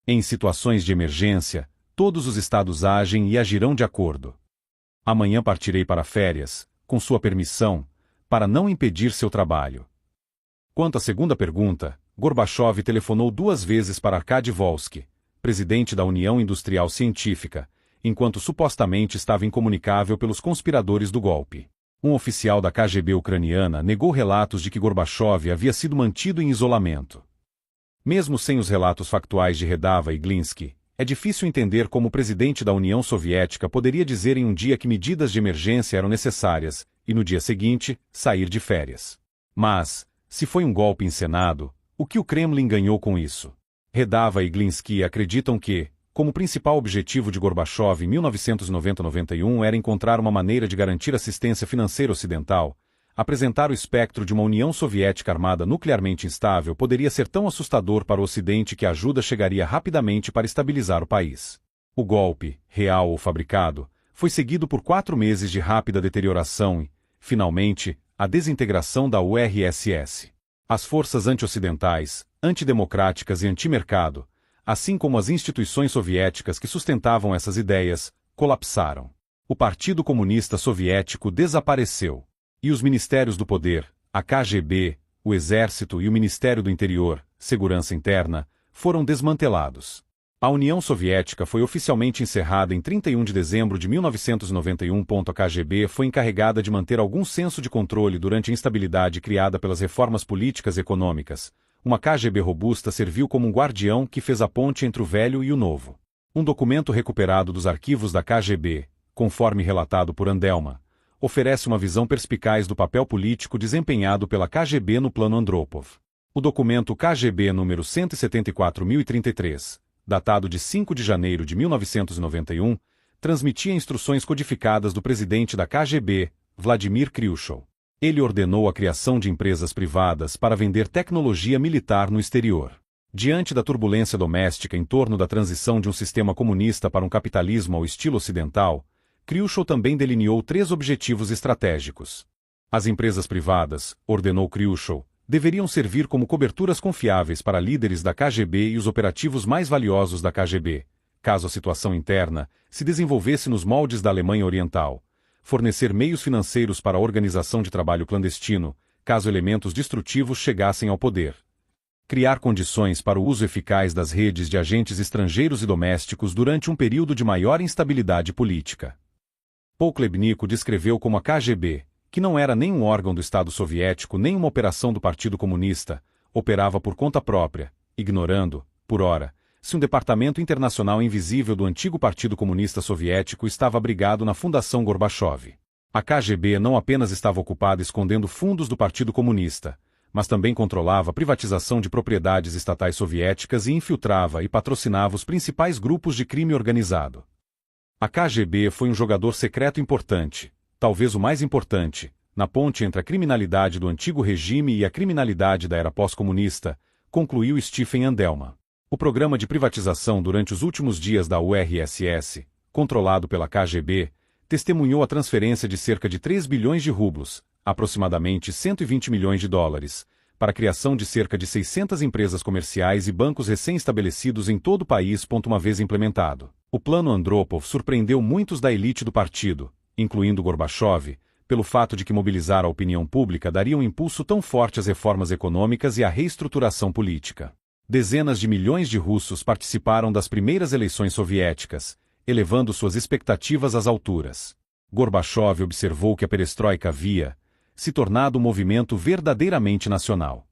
Em situações de emergência, todos os estados agem e agirão de acordo. Amanhã partirei para férias, com sua permissão, para não impedir seu trabalho. Quanto à segunda pergunta, Gorbachev telefonou 2 vezes para Arkady Volsky, presidente da União Industrial Científica, enquanto supostamente estava incomunicável pelos conspiradores do golpe. Um oficial da KGB ucraniana negou relatos de que Gorbachev havia sido mantido em isolamento. Mesmo sem os relatos factuais de Redava e Glinsky, é difícil entender como o presidente da União Soviética poderia dizer em um dia que medidas de emergência eram necessárias, e no dia seguinte, sair de férias. Mas, se foi um golpe encenado, o que o Kremlin ganhou com isso? Redava e Glinsky acreditam que, como principal objetivo de Gorbachev em 1990-91 era encontrar uma maneira de garantir assistência financeira ocidental, apresentar o espectro de uma União Soviética armada nuclearmente instável poderia ser tão assustador para o Ocidente que a ajuda chegaria rapidamente para estabilizar o país. O golpe, real ou fabricado, foi seguido por 4 meses de rápida deterioração e, finalmente, a desintegração da URSS. As forças anti-ocidentais, antidemocráticas e antimercado, assim como as instituições soviéticas que sustentavam essas ideias, colapsaram. O Partido Comunista Soviético desapareceu. E os Ministérios do Poder, a KGB, o Exército e o Ministério do Interior, Segurança Interna, foram desmantelados. A União Soviética foi oficialmente encerrada em 31 de dezembro de 1991. A KGB foi encarregada de manter algum senso de controle durante a instabilidade criada pelas reformas políticas e econômicas. Uma KGB robusta serviu como um guardião que fez a ponte entre o velho e o novo. Um documento recuperado dos arquivos da KGB, conforme relatado por Andelman, oferece uma visão perspicaz do papel político desempenhado pela KGB no Plano Andropov. O documento KGB número 174.033, datado de 5 de janeiro de 1991, transmitia instruções codificadas do presidente da KGB, Vladimir Khrushchev. Ele ordenou a criação de empresas privadas para vender tecnologia militar no exterior. Diante da turbulência doméstica em torno da transição de um sistema comunista para um capitalismo ao estilo ocidental, Khrushchev também delineou 3 objetivos estratégicos. As empresas privadas, ordenou Khrushchev, deveriam servir como coberturas confiáveis para líderes da KGB e os operativos mais valiosos da KGB, caso a situação interna se desenvolvesse nos moldes da Alemanha Oriental, fornecer meios financeiros para a organização de trabalho clandestino, caso elementos destrutivos chegassem ao poder, criar condições para o uso eficaz das redes de agentes estrangeiros e domésticos durante um período de maior instabilidade política. Poklebnik descreveu como a KGB, que não era nem um órgão do Estado soviético nem uma operação do Partido Comunista, operava por conta própria, ignorando, por ora, se um departamento internacional invisível do antigo Partido Comunista Soviético estava abrigado na Fundação Gorbachev. A KGB não apenas estava ocupada escondendo fundos do Partido Comunista, mas também controlava a privatização de propriedades estatais soviéticas e infiltrava e patrocinava os principais grupos de crime organizado. A KGB foi um jogador secreto importante, talvez o mais importante, na ponte entre a criminalidade do antigo regime e a criminalidade da era pós-comunista, concluiu Stephen Andelman. O programa de privatização durante os últimos dias da URSS, controlado pela KGB, testemunhou a transferência de cerca de 3 bilhões de rublos, aproximadamente 120 milhões de dólares, para a criação de cerca de 600 empresas comerciais e bancos recém-estabelecidos em todo o país. Uma vez implementado, o Plano Andropov surpreendeu muitos da elite do partido, incluindo Gorbachev, pelo fato de que mobilizar a opinião pública daria um impulso tão forte às reformas econômicas e à reestruturação política. Dezenas de milhões de russos participaram das primeiras eleições soviéticas, elevando suas expectativas às alturas. Gorbachev observou que a perestroika havia se tornado um movimento verdadeiramente nacional.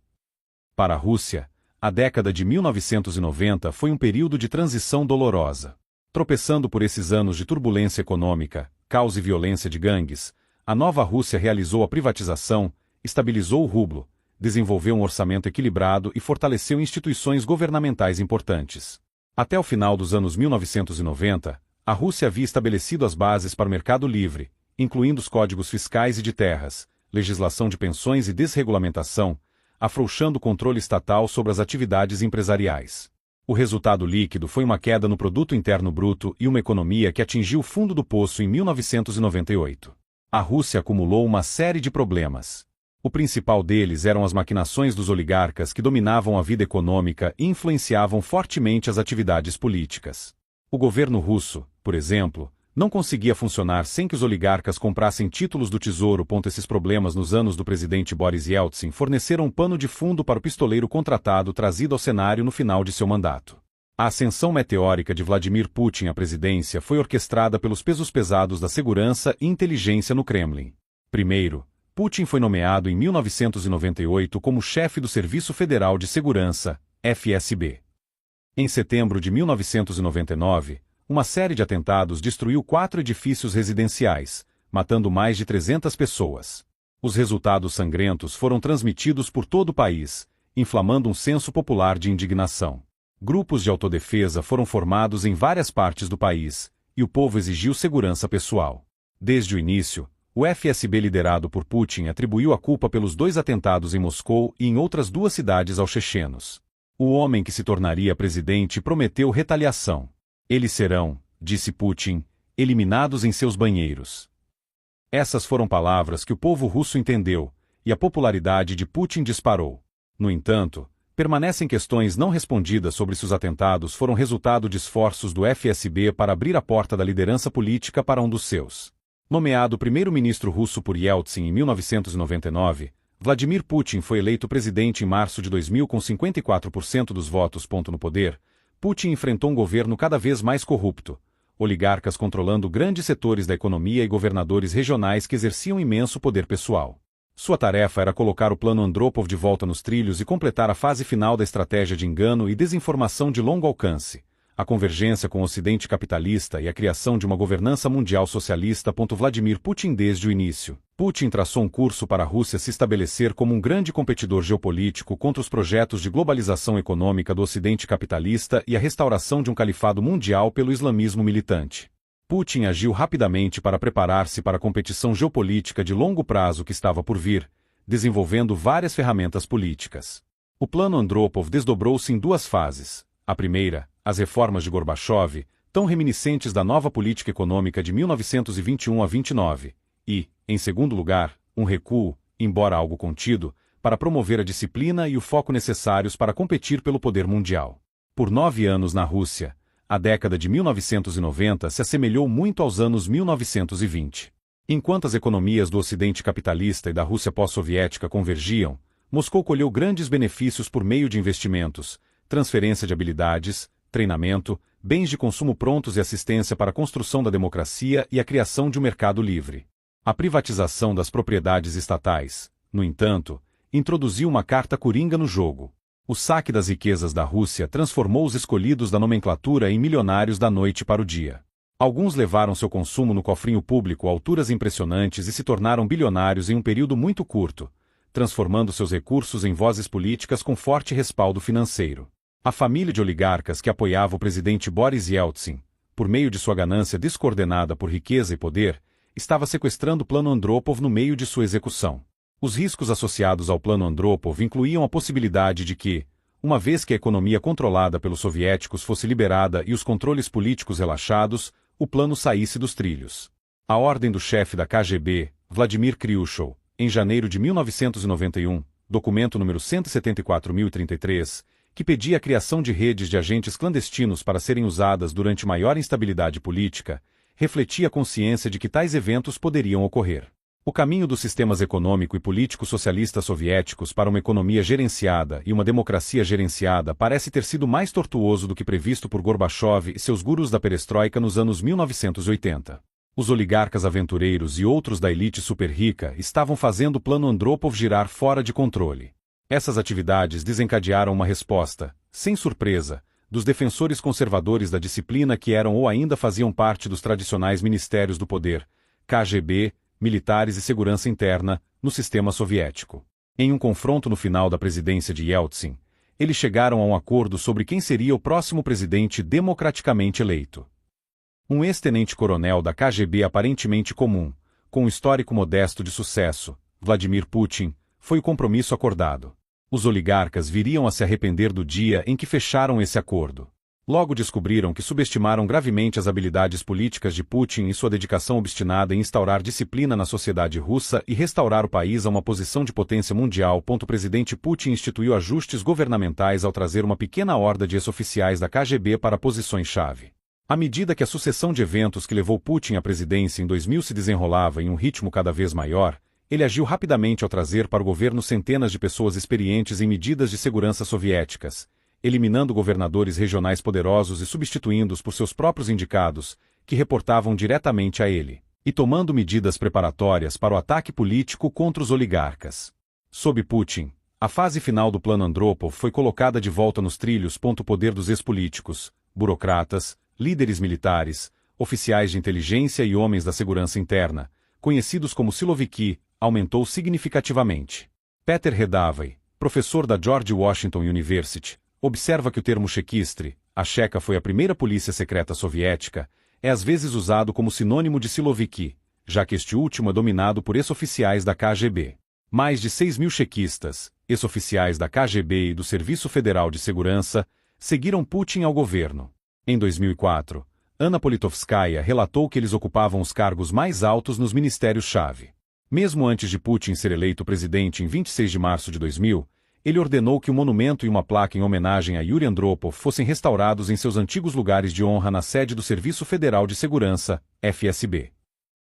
Para a Rússia, a década de 1990 foi um período de transição dolorosa. Tropeçando por esses anos de turbulência econômica, caos e violência de gangues, a nova Rússia realizou a privatização, estabilizou o rublo, desenvolveu um orçamento equilibrado e fortaleceu instituições governamentais importantes. Até o final dos anos 1990, a Rússia havia estabelecido as bases para o mercado livre, incluindo os códigos fiscais e de terras, legislação de pensões e desregulamentação, afrouxando o controle estatal sobre as atividades empresariais. O resultado líquido foi uma queda no produto interno bruto e uma economia que atingiu o fundo do poço em 1998. A Rússia acumulou uma série de problemas. O principal deles eram as maquinações dos oligarcas que dominavam a vida econômica e influenciavam fortemente as atividades políticas. O governo russo, por exemplo, não conseguia funcionar sem que os oligarcas comprassem títulos do Tesouro. Esses problemas nos anos do presidente Boris Yeltsin forneceram um pano de fundo para o pistoleiro contratado trazido ao cenário no final de seu mandato. A ascensão meteórica de Vladimir Putin à presidência foi orquestrada pelos pesos pesados da segurança e inteligência no Kremlin. Primeiro, Putin foi nomeado em 1998 como chefe do Serviço Federal de Segurança, FSB. Em setembro de 1999, uma série de atentados destruiu 4 edifícios residenciais, matando mais de 300 pessoas. Os resultados sangrentos foram transmitidos por todo o país, inflamando um senso popular de indignação. Grupos de autodefesa foram formados em várias partes do país, e o povo exigiu segurança pessoal. Desde o início, o FSB liderado por Putin atribuiu a culpa pelos 2 atentados em Moscou e em outras 2 cidades aos chechenos. O homem que se tornaria presidente prometeu retaliação. Eles serão, disse Putin, eliminados em seus banheiros. Essas foram palavras que o povo russo entendeu, e a popularidade de Putin disparou. No entanto, permanecem questões não respondidas sobre se os atentados foram resultado de esforços do FSB para abrir a porta da liderança política para um dos seus. Nomeado primeiro-ministro russo por Yeltsin em 1999, Vladimir Putin foi eleito presidente em março de 2000 com 54% dos votos. No poder, Putin enfrentou um governo cada vez mais corrupto, oligarcas controlando grandes setores da economia e governadores regionais que exerciam imenso poder pessoal. Sua tarefa era colocar o Plano Andropov de volta nos trilhos e completar a fase final da estratégia de engano e desinformação de longo alcance, a convergência com o Ocidente capitalista e a criação de uma governança mundial socialista. Vladimir Putin desde o início. Putin traçou um curso para a Rússia se estabelecer como um grande competidor geopolítico contra os projetos de globalização econômica do Ocidente capitalista e a restauração de um califado mundial pelo islamismo militante. Putin agiu rapidamente para preparar-se para a competição geopolítica de longo prazo que estava por vir, desenvolvendo várias ferramentas políticas. O Plano Andropov desdobrou-se em 2 fases. A primeira, as reformas de Gorbachev, tão reminiscentes da nova política econômica de 1921 a 29, e, em segundo lugar, um recuo, embora algo contido, para promover a disciplina e o foco necessários para competir pelo poder mundial. Por 9 anos na Rússia, a década de 1990 se assemelhou muito aos anos 1920. Enquanto as economias do Ocidente capitalista e da Rússia pós-soviética convergiam, Moscou colheu grandes benefícios por meio de investimentos, transferência de habilidades, treinamento, bens de consumo prontos e assistência para a construção da democracia e a criação de um mercado livre. A privatização das propriedades estatais, no entanto, introduziu uma carta coringa no jogo. O saque das riquezas da Rússia transformou os escolhidos da nomenclatura em milionários da noite para o dia. Alguns levaram seu consumo no cofrinho público a alturas impressionantes e se tornaram bilionários em um período muito curto, transformando seus recursos em vozes políticas com forte respaldo financeiro. A família de oligarcas que apoiava o presidente Boris Yeltsin, por meio de sua ganância descoordenada por riqueza e poder, estava sequestrando o Plano Andropov no meio de sua execução. Os riscos associados ao Plano Andropov incluíam a possibilidade de que, uma vez que a economia controlada pelos soviéticos fosse liberada e os controles políticos relaxados, o plano saísse dos trilhos. A ordem do chefe da KGB, Vladimir Kryushchev, em janeiro de 1991, documento número 174.033, que pedia a criação de redes de agentes clandestinos para serem usadas durante maior instabilidade política, refletia a consciência de que tais eventos poderiam ocorrer. O caminho dos sistemas econômico e político socialistas soviéticos para uma economia gerenciada e uma democracia gerenciada parece ter sido mais tortuoso do que previsto por Gorbachev e seus gurus da perestroika nos anos 1980. Os oligarcas aventureiros e outros da elite super-rica estavam fazendo o plano Andropov girar fora de controle. Essas atividades desencadearam uma resposta, sem surpresa, dos defensores conservadores da disciplina que eram ou ainda faziam parte dos tradicionais ministérios do poder, KGB, militares e segurança interna, no sistema soviético. Em um confronto no final da presidência de Yeltsin, eles chegaram a um acordo sobre quem seria o próximo presidente democraticamente eleito. Um ex-tenente-coronel da KGB aparentemente comum, com um histórico modesto de sucesso, Vladimir Putin, foi o compromisso acordado. Os oligarcas viriam a se arrepender do dia em que fecharam esse acordo. Logo descobriram que subestimaram gravemente as habilidades políticas de Putin e sua dedicação obstinada em instaurar disciplina na sociedade russa e restaurar o país a uma posição de potência mundial. O presidente Putin instituiu ajustes governamentais ao trazer uma pequena horda de ex-oficiais da KGB para posições-chave. À medida que a sucessão de eventos que levou Putin à presidência em 2000 se desenrolava em um ritmo cada vez maior, ele agiu rapidamente ao trazer para o governo centenas de pessoas experientes em medidas de segurança soviéticas, eliminando governadores regionais poderosos e substituindo-os por seus próprios indicados, que reportavam diretamente a ele, e tomando medidas preparatórias para o ataque político contra os oligarcas. Sob Putin, a fase final do plano Andropov foi colocada de volta nos trilhos. O poder dos ex-políticos, burocratas, líderes militares, oficiais de inteligência e homens da segurança interna, conhecidos como Siloviki, aumentou significativamente. Peter Redavai, professor da George Washington University, observa que o termo chequistre, a Checa foi a primeira polícia secreta soviética, é às vezes usado como sinônimo de Siloviki, já que este último é dominado por ex-oficiais da KGB. Mais de 6.000 chequistas, ex-oficiais da KGB e do Serviço Federal de Segurança, seguiram Putin ao governo. Em 2004, Anna Politkovskaya relatou que eles ocupavam os cargos mais altos nos ministérios-chave. Mesmo antes de Putin ser eleito presidente em 26 de março de 2000, ele ordenou que um monumento e uma placa em homenagem a Yuri Andropov fossem restaurados em seus antigos lugares de honra na sede do Serviço Federal de Segurança, FSB.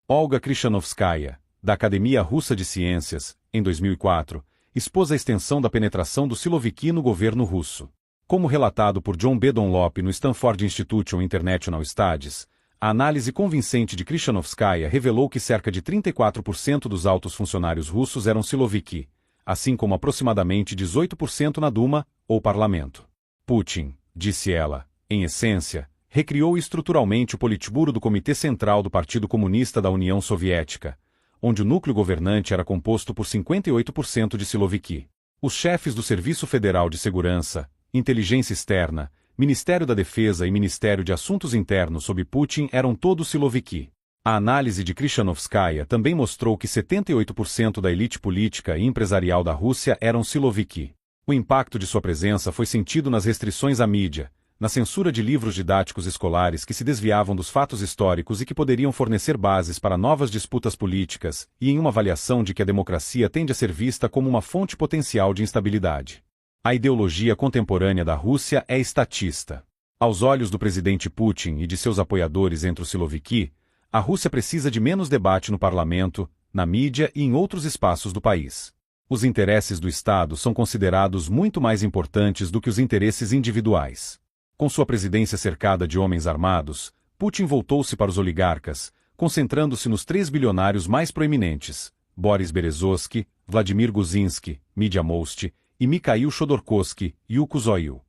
Olga Krishanovskaya, da Academia Russa de Ciências, em 2004, expôs a extensão da penetração do Siloviki no governo russo. Como relatado por John B. Dunlop no Stanford Institute on International Studies, a análise convincente de Krishanovskaya revelou que cerca de 34% dos altos funcionários russos eram Siloviki, assim como aproximadamente 18% na Duma, ou parlamento. Putin, disse ela, em essência, recriou estruturalmente o Politburo do Comitê Central do Partido Comunista da União Soviética, onde o núcleo governante era composto por 58% de Siloviki. Os chefes do Serviço Federal de Segurança, Inteligência Externa, Ministério da Defesa e Ministério de Assuntos Internos sob Putin eram todos Siloviki. A análise de Krishanovskaya também mostrou que 78% da elite política e empresarial da Rússia eram Siloviki. O impacto de sua presença foi sentido nas restrições à mídia, na censura de livros didáticos escolares que se desviavam dos fatos históricos e que poderiam fornecer bases para novas disputas políticas, e em uma avaliação de que a democracia tende a ser vista como uma fonte potencial de instabilidade. A ideologia contemporânea da Rússia é estatista. Aos olhos do presidente Putin e de seus apoiadores entre os Siloviki, a Rússia precisa de menos debate no parlamento, na mídia e em outros espaços do país. Os interesses do Estado são considerados muito mais importantes do que os interesses individuais. Com sua presidência cercada de homens armados, Putin voltou-se para os oligarcas, concentrando-se nos 3 bilionários mais proeminentes, Boris Berezovsky, Vladimir Guzinski, Midya Most, e Mikhail Chodorkovsky e Yuko Zoil.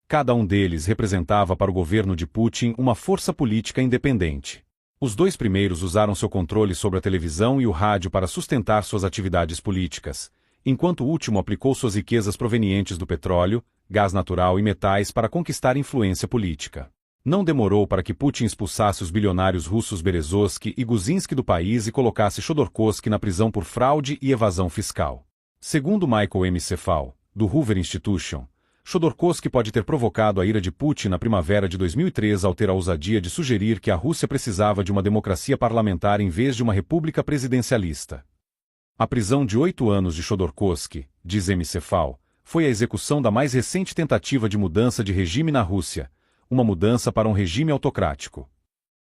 Cada um deles representava para o governo de Putin uma força política independente. Os 2 primeiros usaram seu controle sobre a televisão e o rádio para sustentar suas atividades políticas, enquanto o último aplicou suas riquezas provenientes do petróleo, gás natural e metais para conquistar influência política. Não demorou para que Putin expulsasse os bilionários russos Berezovsky e Guzinski do país e colocasse Chodorkovsky na prisão por fraude e evasão fiscal. Segundo Michael M. Cefal, do Hoover Institution, Chodorkovsky pode ter provocado a ira de Putin na primavera de 2003 ao ter a ousadia de sugerir que a Rússia precisava de uma democracia parlamentar em vez de uma república presidencialista. A prisão de 8 anos de Chodorkovsky, diz MCFAL, foi a execução da mais recente tentativa de mudança de regime na Rússia, uma mudança para um regime autocrático.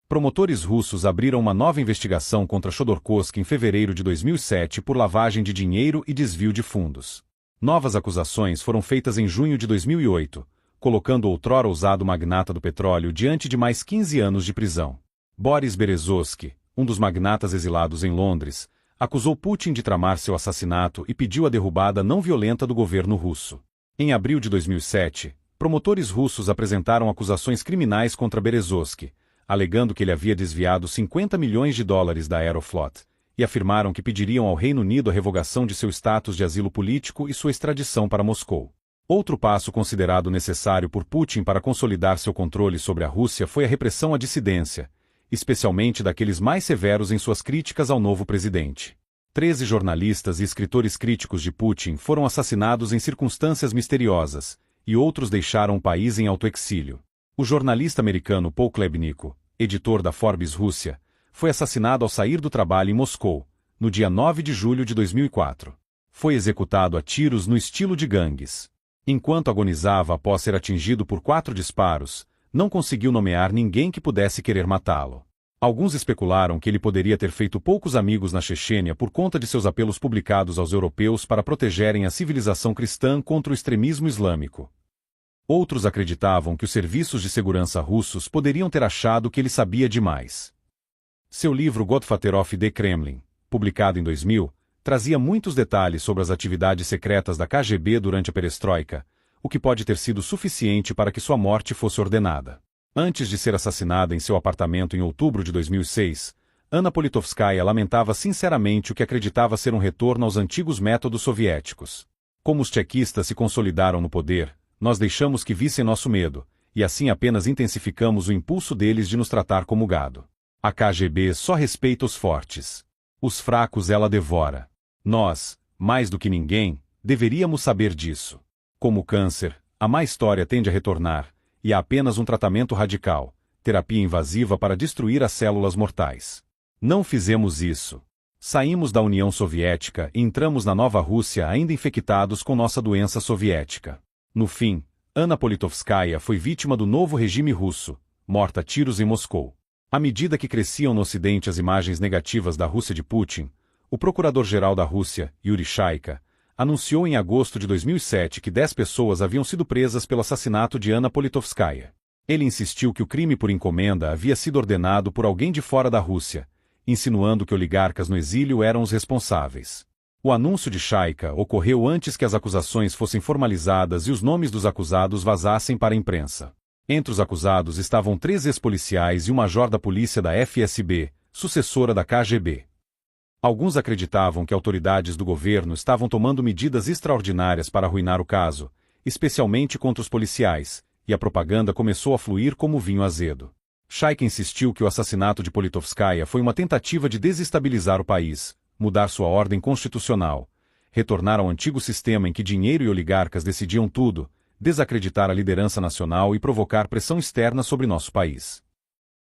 Promotores russos abriram uma nova investigação contra Chodorkovsky em fevereiro de 2007 por lavagem de dinheiro e desvio de fundos. Novas acusações foram feitas em junho de 2008, colocando o outrora ousado magnata do petróleo diante de mais 15 anos de prisão. Boris Berezovsky, um dos magnatas exilados em Londres, acusou Putin de tramar seu assassinato e pediu a derrubada não violenta do governo russo. Em abril de 2007, promotores russos apresentaram acusações criminais contra Berezovsky, alegando que ele havia desviado 50 milhões de dólares da Aeroflot, e afirmaram que pediriam ao Reino Unido a revogação de seu status de asilo político e sua extradição para Moscou. Outro passo considerado necessário por Putin para consolidar seu controle sobre a Rússia foi a repressão à dissidência, especialmente daqueles mais severos em suas críticas ao novo presidente. 13 jornalistas e escritores críticos de Putin foram assassinados em circunstâncias misteriosas, e outros deixaram o país em autoexílio. O jornalista americano Paul Klebnico, editor da Forbes Rússia, foi assassinado ao sair do trabalho em Moscou, no dia 9 de julho de 2004. Foi executado a tiros no estilo de gangues. Enquanto agonizava após ser atingido por 4 disparos, não conseguiu nomear ninguém que pudesse querer matá-lo. Alguns especularam que ele poderia ter feito poucos amigos na Chechênia por conta de seus apelos publicados aos europeus para protegerem a civilização cristã contra o extremismo islâmico. Outros acreditavam que os serviços de segurança russos poderiam ter achado que ele sabia demais. Seu livro Godfather of the Kremlin, publicado em 2000, trazia muitos detalhes sobre as atividades secretas da KGB durante a perestroika, o que pode ter sido suficiente para que sua morte fosse ordenada. Antes de ser assassinada em seu apartamento em outubro de 2006, Anna Politkovskaya lamentava sinceramente o que acreditava ser um retorno aos antigos métodos soviéticos. Como os tchequistas se consolidaram no poder, nós deixamos que vissem nosso medo, e assim apenas intensificamos o impulso deles de nos tratar como gado. A KGB só respeita os fortes. Os fracos ela devora. Nós, mais do que ninguém, deveríamos saber disso. Como o câncer, a má história tende a retornar, e há apenas um tratamento radical, terapia invasiva para destruir as células mortais. Não fizemos isso. Saímos da União Soviética e entramos na Nova Rússia ainda infectados com nossa doença soviética. No fim, Anna Politkovskaya foi vítima do novo regime russo, morta a tiros em Moscou. À medida que cresciam no Ocidente as imagens negativas da Rússia de Putin, o procurador-geral da Rússia, Yuri Shaika, anunciou em agosto de 2007 que 10 pessoas haviam sido presas pelo assassinato de Anna Politkovskaya. Ele insistiu que o crime por encomenda havia sido ordenado por alguém de fora da Rússia, insinuando que oligarcas no exílio eram os responsáveis. O anúncio de Shaika ocorreu antes que as acusações fossem formalizadas e os nomes dos acusados vazassem para a imprensa. Entre os acusados estavam 3 ex-policiais e um major da polícia da FSB, sucessora da KGB. Alguns acreditavam que autoridades do governo estavam tomando medidas extraordinárias para arruinar o caso, especialmente contra os policiais, e a propaganda começou a fluir como vinho azedo. Shaika insistiu que o assassinato de Politkovskaya foi uma tentativa de desestabilizar o país, mudar sua ordem constitucional, retornar ao antigo sistema em que dinheiro e oligarcas decidiam tudo, desacreditar a liderança nacional e provocar pressão externa sobre nosso país.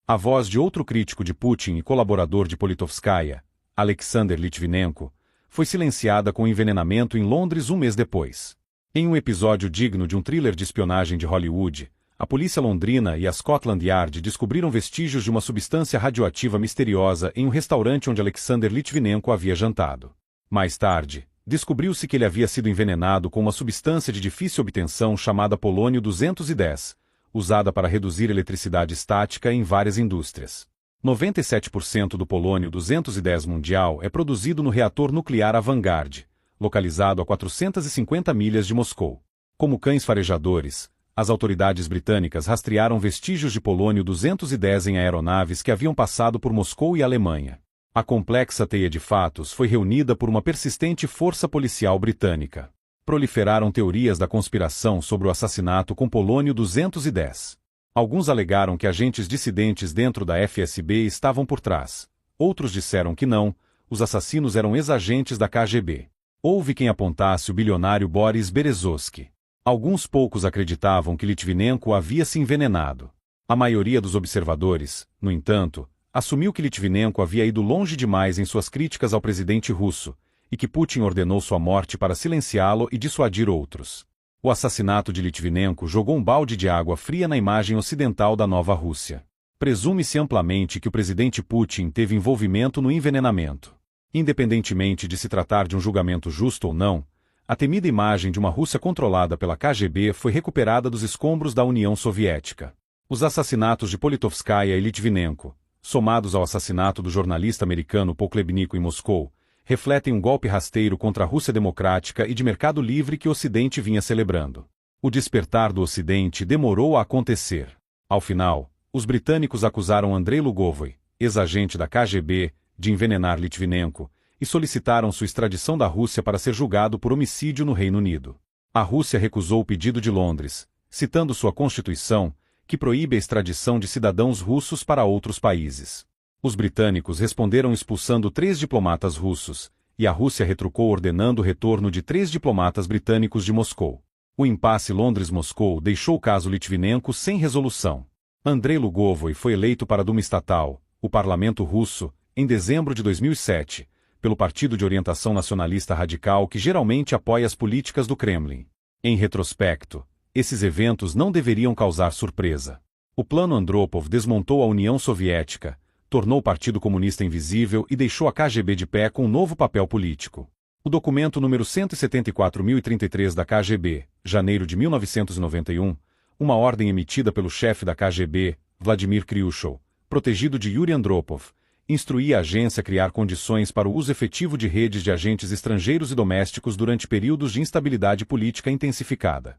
A voz de outro crítico de Putin e colaborador de Politkovskaya, Alexander Litvinenko, foi silenciada com envenenamento em Londres um mês depois. Em um episódio digno de um thriller de espionagem de Hollywood, a polícia londrina e a Scotland Yard descobriram vestígios de uma substância radioativa misteriosa em um restaurante onde Alexander Litvinenko havia jantado. Mais tarde, descobriu-se que ele havia sido envenenado com uma substância de difícil obtenção chamada polônio 210, usada para reduzir eletricidade estática em várias indústrias. 97% do polônio 210 mundial é produzido no reator nuclear Vanguard, localizado a 450 milhas de Moscou. Como cães farejadores, as autoridades britânicas rastrearam vestígios de polônio 210 em aeronaves que haviam passado por Moscou e Alemanha. A complexa teia de fatos foi reunida por uma persistente força policial britânica. Proliferaram teorias da conspiração sobre o assassinato com polônio 210. Alguns alegaram que agentes dissidentes dentro da FSB estavam por trás. Outros disseram que não, os assassinos eram ex-agentes da KGB. Houve quem apontasse o bilionário Boris Berezovsky. Alguns poucos acreditavam que Litvinenko havia se envenenado. A maioria dos observadores, no entanto, assumiu que Litvinenko havia ido longe demais em suas críticas ao presidente russo, e que Putin ordenou sua morte para silenciá-lo e dissuadir outros. O assassinato de Litvinenko jogou um balde de água fria na imagem ocidental da nova Rússia. Presume-se amplamente que o presidente Putin teve envolvimento no envenenamento. Independentemente de se tratar de um julgamento justo ou não, a temida imagem de uma Rússia controlada pela KGB foi recuperada dos escombros da União Soviética. Os assassinatos de Politovskaya e Litvinenko, somados ao assassinato do jornalista americano Poklebnik em Moscou, refletem um golpe rasteiro contra a Rússia democrática e de mercado livre que o Ocidente vinha celebrando. O despertar do Ocidente demorou a acontecer. Ao final, os britânicos acusaram Andrei Lugovoy, ex-agente da KGB, de envenenar Litvinenko, e solicitaram sua extradição da Rússia para ser julgado por homicídio no Reino Unido. A Rússia recusou o pedido de Londres, citando sua Constituição, que proíbe a extradição de cidadãos russos para outros países. Os britânicos responderam expulsando 3 diplomatas russos, e a Rússia retrucou ordenando o retorno de 3 diplomatas britânicos de Moscou. O impasse Londres-Moscou deixou o caso Litvinenko sem resolução. Andrei Lugovoy foi eleito para a Duma Estatal, o parlamento russo, em dezembro de 2007, pelo Partido de Orientação Nacionalista Radical que geralmente apoia as políticas do Kremlin. Em retrospecto, esses eventos não deveriam causar surpresa. O Plano Andropov desmontou a União Soviética, tornou o Partido Comunista invisível e deixou a KGB de pé com um novo papel político. O documento número 174.033 da KGB, janeiro de 1991, uma ordem emitida pelo chefe da KGB, Vladimir Kryushchev, protegido de Yuri Andropov, instruía a agência a criar condições para o uso efetivo de redes de agentes estrangeiros e domésticos durante períodos de instabilidade política intensificada.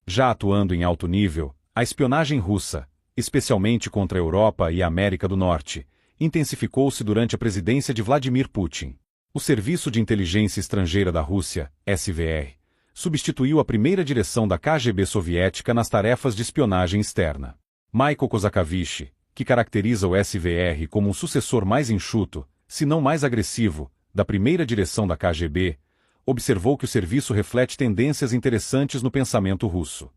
Já atuando em alto nível, a espionagem russa, especialmente contra a Europa e a América do Norte, intensificou-se durante a presidência de Vladimir Putin. O Serviço de Inteligência Estrangeira da Rússia, SVR, substituiu a primeira direção da KGB soviética nas tarefas de espionagem externa. Michael Kozakevich, que caracteriza o SVR como um sucessor mais enxuto, se não mais agressivo, da primeira direção da KGB, observou que o serviço reflete tendências interessantes no pensamento russo.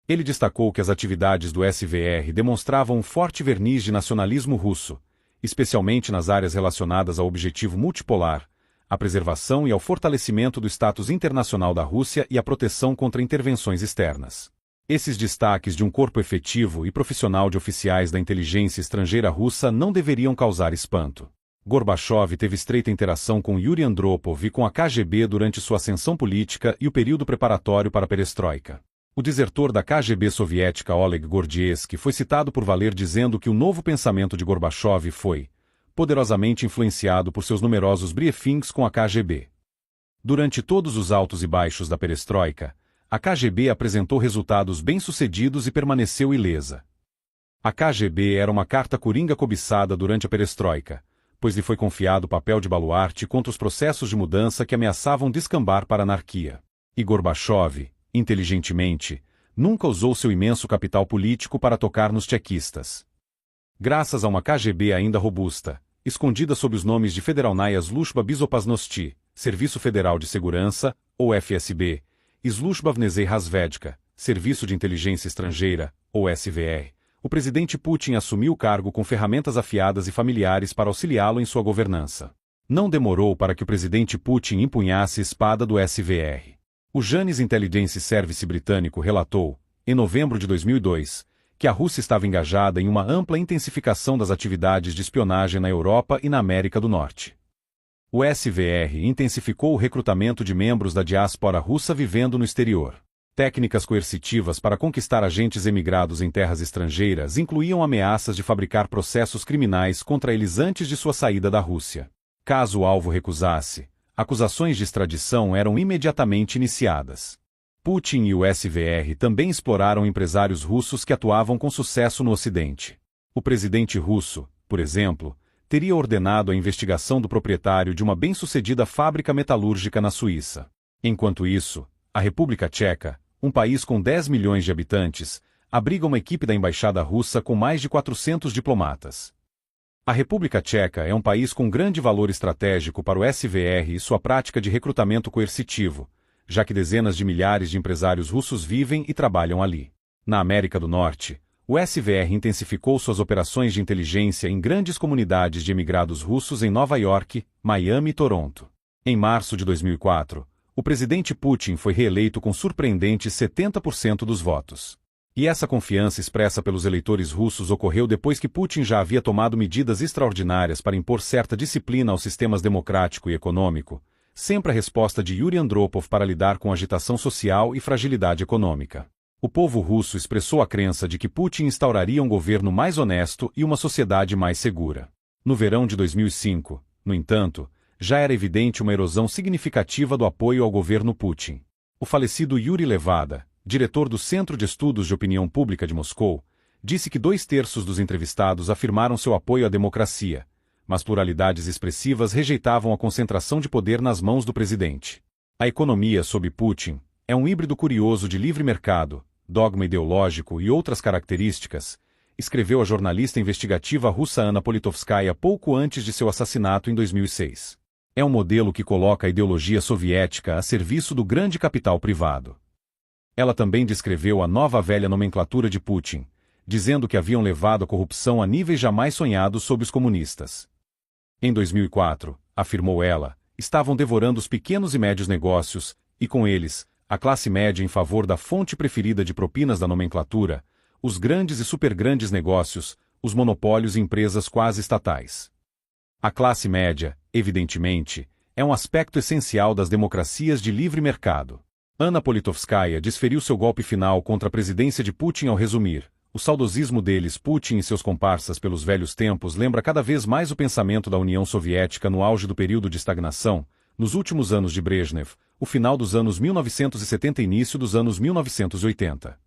Ele destacou que as atividades do SVR demonstravam um forte verniz de nacionalismo russo, especialmente nas áreas relacionadas ao objetivo multipolar, à preservação e ao fortalecimento do status internacional da Rússia e à proteção contra intervenções externas. Esses destaques de um corpo efetivo e profissional de oficiais da inteligência estrangeira russa não deveriam causar espanto. Gorbachev teve estreita interação com Yuri Andropov e com a KGB durante sua ascensão política e o período preparatório para a perestroika. O desertor da KGB soviética Oleg Gordievsky foi citado por Valer dizendo que o novo pensamento de Gorbachev foi poderosamente influenciado por seus numerosos briefings com a KGB. Durante todos os altos e baixos da perestroika, a KGB apresentou resultados bem-sucedidos e permaneceu ilesa. A KGB era uma carta coringa cobiçada durante a perestroika, pois lhe foi confiado o papel de baluarte contra os processos de mudança que ameaçavam descambar para a anarquia. E Gorbachev, inteligentemente, nunca usou seu imenso capital político para tocar nos tchequistas. Graças a uma KGB ainda robusta, escondida sob os nomes de Federalnaya Sluzhba Bezopasnosti, Serviço Federal de Segurança, ou FSB, e Sluzhba Vnezhei Razvedka, Serviço de Inteligência Estrangeira, ou SVR, o presidente Putin assumiu o cargo com ferramentas afiadas e familiares para auxiliá-lo em sua governança. Não demorou para que o presidente Putin empunhasse a espada do SVR. O Janes Intelligence Service britânico relatou, em novembro de 2002, que a Rússia estava engajada em uma ampla intensificação das atividades de espionagem na Europa e na América do Norte. O SVR intensificou o recrutamento de membros da diáspora russa vivendo no exterior. Técnicas coercitivas para conquistar agentes emigrados em terras estrangeiras incluíam ameaças de fabricar processos criminais contra eles antes de sua saída da Rússia. Caso o alvo recusasse, acusações de extradição eram imediatamente iniciadas. Putin e o SVR também exploraram empresários russos que atuavam com sucesso no Ocidente. O presidente russo, por exemplo, teria ordenado a investigação do proprietário de uma bem-sucedida fábrica metalúrgica na Suíça. Enquanto isso, a República Tcheca, um país com 10 milhões de habitantes, abriga uma equipe da embaixada russa com mais de 400 diplomatas. A República Tcheca é um país com grande valor estratégico para o SVR e sua prática de recrutamento coercitivo, já que dezenas de milhares de empresários russos vivem e trabalham ali. Na América do Norte, o SVR intensificou suas operações de inteligência em grandes comunidades de imigrados russos em Nova York, Miami e Toronto. Em março de 2004, o presidente Putin foi reeleito com surpreendentes 70% dos votos. E essa confiança expressa pelos eleitores russos ocorreu depois que Putin já havia tomado medidas extraordinárias para impor certa disciplina aos sistemas democrático e econômico, sempre a resposta de Yuri Andropov para lidar com agitação social e fragilidade econômica. O povo russo expressou a crença de que Putin instauraria um governo mais honesto e uma sociedade mais segura. No verão de 2005, no entanto, já era evidente uma erosão significativa do apoio ao governo Putin. O falecido Yuri Levada, diretor do Centro de Estudos de Opinião Pública de Moscou, disse que 2/3 dos entrevistados afirmaram seu apoio à democracia, mas pluralidades expressivas rejeitavam a concentração de poder nas mãos do presidente. A economia sob Putin é um híbrido curioso de livre mercado, dogma ideológico e outras características, escreveu a jornalista investigativa russa Anna Politkovskaya pouco antes de seu assassinato em 2006. É um modelo que coloca a ideologia soviética a serviço do grande capital privado. Ela também descreveu a nova velha nomenclatura de Putin, dizendo que haviam levado a corrupção a níveis jamais sonhados sob os comunistas. Em 2004, afirmou ela, estavam devorando os pequenos e médios negócios, e com eles, a classe média em favor da fonte preferida de propinas da nomenclatura, os grandes e supergrandes negócios, os monopólios e empresas quase estatais. A classe média, evidentemente, é um aspecto essencial das democracias de livre mercado. Anna Politkovskaya desferiu seu golpe final contra a presidência de Putin ao resumir: o saudosismo deles, Putin e seus comparsas pelos velhos tempos, lembra cada vez mais o pensamento da União Soviética no auge do período de estagnação, nos últimos anos de Brezhnev, o final dos anos 1970 e início dos anos 1980.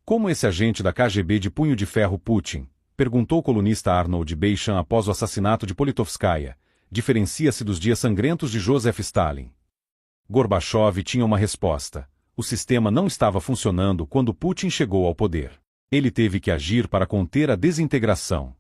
Como esse agente da KGB de punho de ferro Putin, perguntou o colunista Arnold Beichan após o assassinato de Politkovskaya, diferencia-se dos dias sangrentos de Joseph Stalin? Gorbachev tinha uma resposta: o sistema não estava funcionando quando Putin chegou ao poder. Ele teve que agir para conter a desintegração.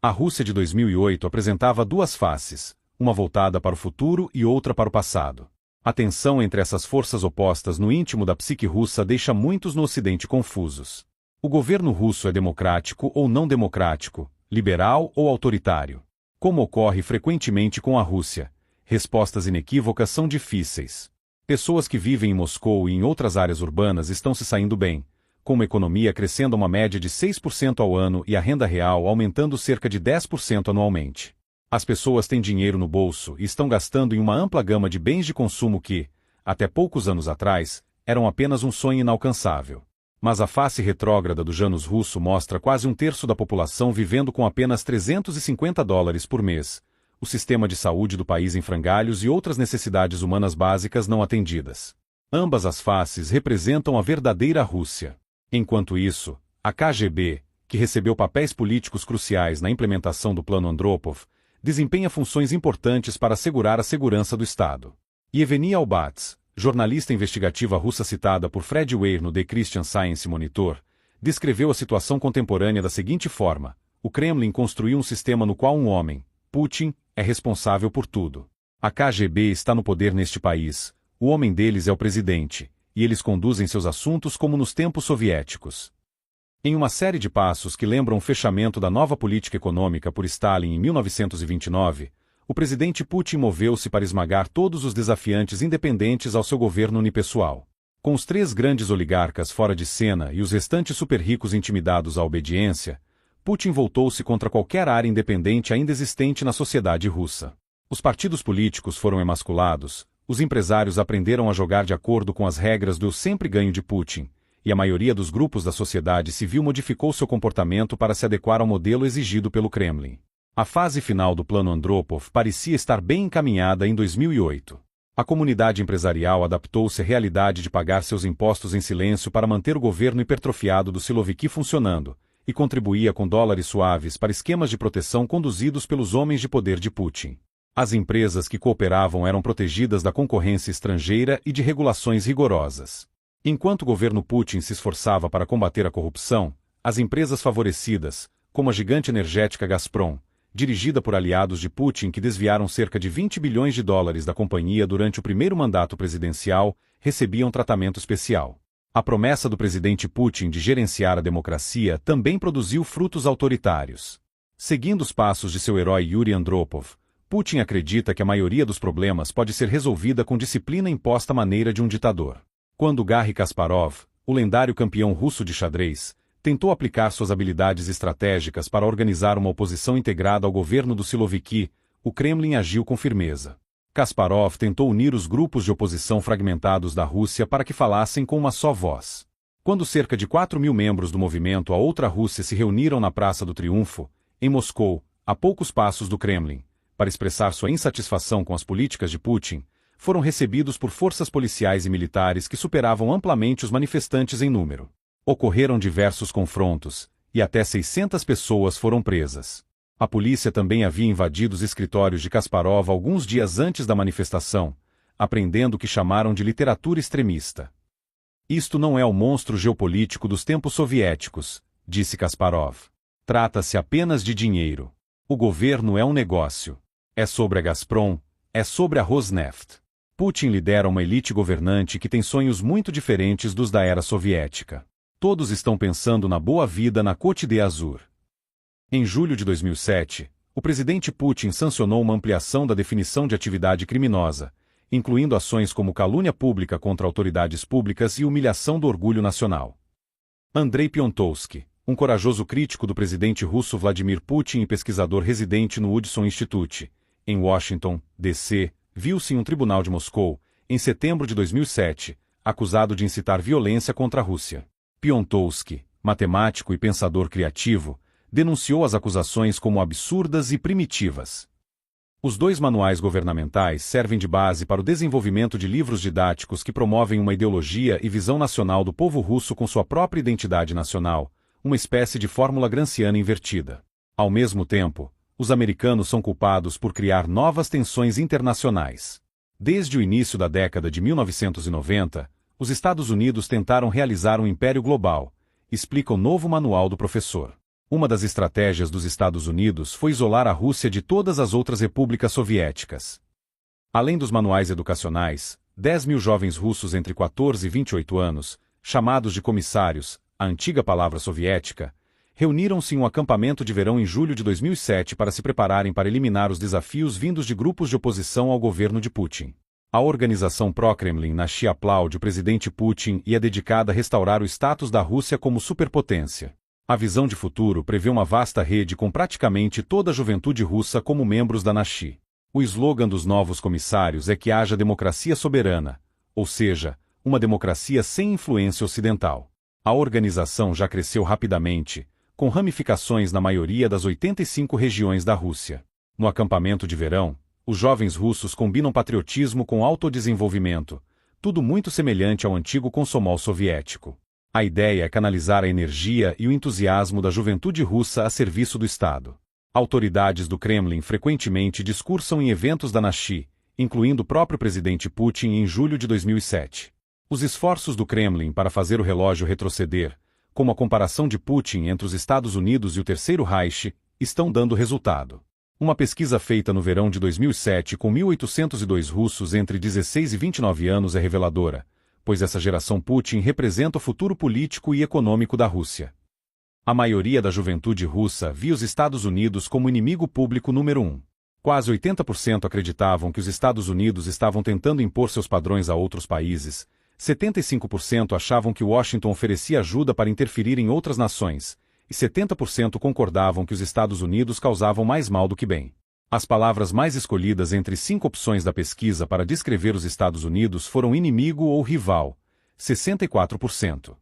A Rússia de 2008 apresentava duas faces, uma voltada para o futuro e outra para o passado. A tensão entre essas forças opostas no íntimo da psique russa deixa muitos no Ocidente confusos. O governo russo é democrático ou não democrático, liberal ou autoritário? Como ocorre frequentemente com a Rússia, respostas inequívocas são difíceis. Pessoas que vivem em Moscou e em outras áreas urbanas estão se saindo bem, com uma economia crescendo a uma média de 6% ao ano e a renda real aumentando cerca de 10% anualmente. As pessoas têm dinheiro no bolso e estão gastando em uma ampla gama de bens de consumo que, até poucos anos atrás, eram apenas um sonho inalcançável. Mas a face retrógrada do Janus russo mostra quase 1/3 da população vivendo com apenas $350 por mês, o sistema de saúde do país em frangalhos e outras necessidades humanas básicas não atendidas. Ambas as faces representam a verdadeira Rússia. Enquanto isso, a KGB, que recebeu papéis políticos cruciais na implementação do Plano Andropov, desempenha funções importantes para assegurar a segurança do Estado. Yevgeny Albats, jornalista investigativa russa citada por Fred Weir no The Christian Science Monitor, descreveu a situação contemporânea da seguinte forma: o Kremlin construiu um sistema no qual um homem, Putin, é responsável por tudo. A KGB está no poder neste país, o homem deles é o presidente, e eles conduzem seus assuntos como nos tempos soviéticos. Em uma série de passos que lembram o fechamento da nova política econômica por Stalin em 1929, o presidente Putin moveu-se para esmagar todos os desafiantes independentes ao seu governo unipessoal. Com os 3 grandes oligarcas fora de cena e os restantes super-ricos intimidados à obediência, Putin voltou-se contra qualquer área independente ainda existente na sociedade russa. Os partidos políticos foram emasculados, os empresários aprenderam a jogar de acordo com as regras do sempre ganho de Putin, e a maioria dos grupos da sociedade civil modificou seu comportamento para se adequar ao modelo exigido pelo Kremlin. A fase final do Plano Andropov parecia estar bem encaminhada em 2008. A comunidade empresarial adaptou-se à realidade de pagar seus impostos em silêncio para manter o governo hipertrofiado do Siloviki funcionando, e contribuía com dólares suaves para esquemas de proteção conduzidos pelos homens de poder de Putin. As empresas que cooperavam eram protegidas da concorrência estrangeira e de regulações rigorosas. Enquanto o governo Putin se esforçava para combater a corrupção, as empresas favorecidas, como a gigante energética Gazprom, dirigida por aliados de Putin que desviaram cerca de $20 bilhões da companhia durante o primeiro mandato presidencial, recebiam tratamento especial. A promessa do presidente Putin de gerenciar a democracia também produziu frutos autoritários. Seguindo os passos de seu herói Yuri Andropov, Putin acredita que a maioria dos problemas pode ser resolvida com disciplina imposta à maneira de um ditador. Quando Garry Kasparov, o lendário campeão russo de xadrez, tentou aplicar suas habilidades estratégicas para organizar uma oposição integrada ao governo do Siloviki, o Kremlin agiu com firmeza. Kasparov tentou unir os grupos de oposição fragmentados da Rússia para que falassem com uma só voz. Quando cerca de 4.000 membros do movimento A Outra Rússia se reuniram na Praça do Triunfo, em Moscou, a poucos passos do Kremlin, para expressar sua insatisfação com as políticas de Putin, foram recebidos por forças policiais e militares que superavam amplamente os manifestantes em número. Ocorreram diversos confrontos, e até 600 pessoas foram presas. A polícia também havia invadido os escritórios de Kasparov alguns dias antes da manifestação, apreendendo o que chamaram de literatura extremista. Isto não é o monstro geopolítico dos tempos soviéticos, disse Kasparov. Trata-se apenas de dinheiro. O governo é um negócio. É sobre a Gazprom, é sobre a Rosneft. Putin lidera uma elite governante que tem sonhos muito diferentes dos da era soviética. Todos estão pensando na boa vida na Côte d'Azur. Em julho de 2007, o presidente Putin sancionou uma ampliação da definição de atividade criminosa, incluindo ações como calúnia pública contra autoridades públicas e humilhação do orgulho nacional. Andrei Piontowski, um corajoso crítico do presidente russo Vladimir Putin e pesquisador residente no Hudson Institute, em Washington, D.C., viu-se em um tribunal de Moscou, em setembro de 2007, acusado de incitar violência contra a Rússia. Piontowski, matemático e pensador criativo, denunciou as acusações como absurdas e primitivas. Os dois manuais governamentais servem de base para o desenvolvimento de livros didáticos que promovem uma ideologia e visão nacional do povo russo com sua própria identidade nacional, uma espécie de fórmula gramsciana invertida. Ao mesmo tempo, os americanos são culpados por criar novas tensões internacionais. Desde o início da década de 1990, os Estados Unidos tentaram realizar um império global, explica o novo manual do professor. Uma das estratégias dos Estados Unidos foi isolar a Rússia de todas as outras repúblicas soviéticas. Além dos manuais educacionais, 10.000 jovens russos entre 14 e 28 anos, chamados de comissários, a antiga palavra soviética, reuniram-se em um acampamento de verão em julho de 2007 para se prepararem para eliminar os desafios vindos de grupos de oposição ao governo de Putin. A organização pró-Kremlin Nashi aplaude o presidente Putin e é dedicada a restaurar o status da Rússia como superpotência. A visão de futuro prevê uma vasta rede com praticamente toda a juventude russa como membros da Nashi. O slogan dos novos comissários é que haja democracia soberana, ou seja, uma democracia sem influência ocidental. A organização já cresceu rapidamente, com ramificações na maioria das 85 regiões da Rússia. No acampamento de verão, os jovens russos combinam patriotismo com autodesenvolvimento, tudo muito semelhante ao antigo Komsomol soviético. A ideia é canalizar a energia e o entusiasmo da juventude russa a serviço do Estado. Autoridades do Kremlin frequentemente discursam em eventos da Nashi, incluindo o próprio presidente Putin em julho de 2007. Os esforços do Kremlin para fazer o relógio retroceder, como a comparação de Putin entre os Estados Unidos e o Terceiro Reich, estão dando resultado. Uma pesquisa feita no verão de 2007 com 1.802 russos entre 16 e 29 anos é reveladora, pois essa geração Putin representa o futuro político e econômico da Rússia. A maioria da juventude russa via os Estados Unidos como inimigo público número 1. Quase 80% acreditavam que os Estados Unidos estavam tentando impor seus padrões a outros países, 75% achavam que Washington oferecia ajuda para interferir em outras nações, e 70% concordavam que os Estados Unidos causavam mais mal do que bem. As palavras mais escolhidas entre 5 opções da pesquisa para descrever os Estados Unidos foram inimigo ou rival, 64%.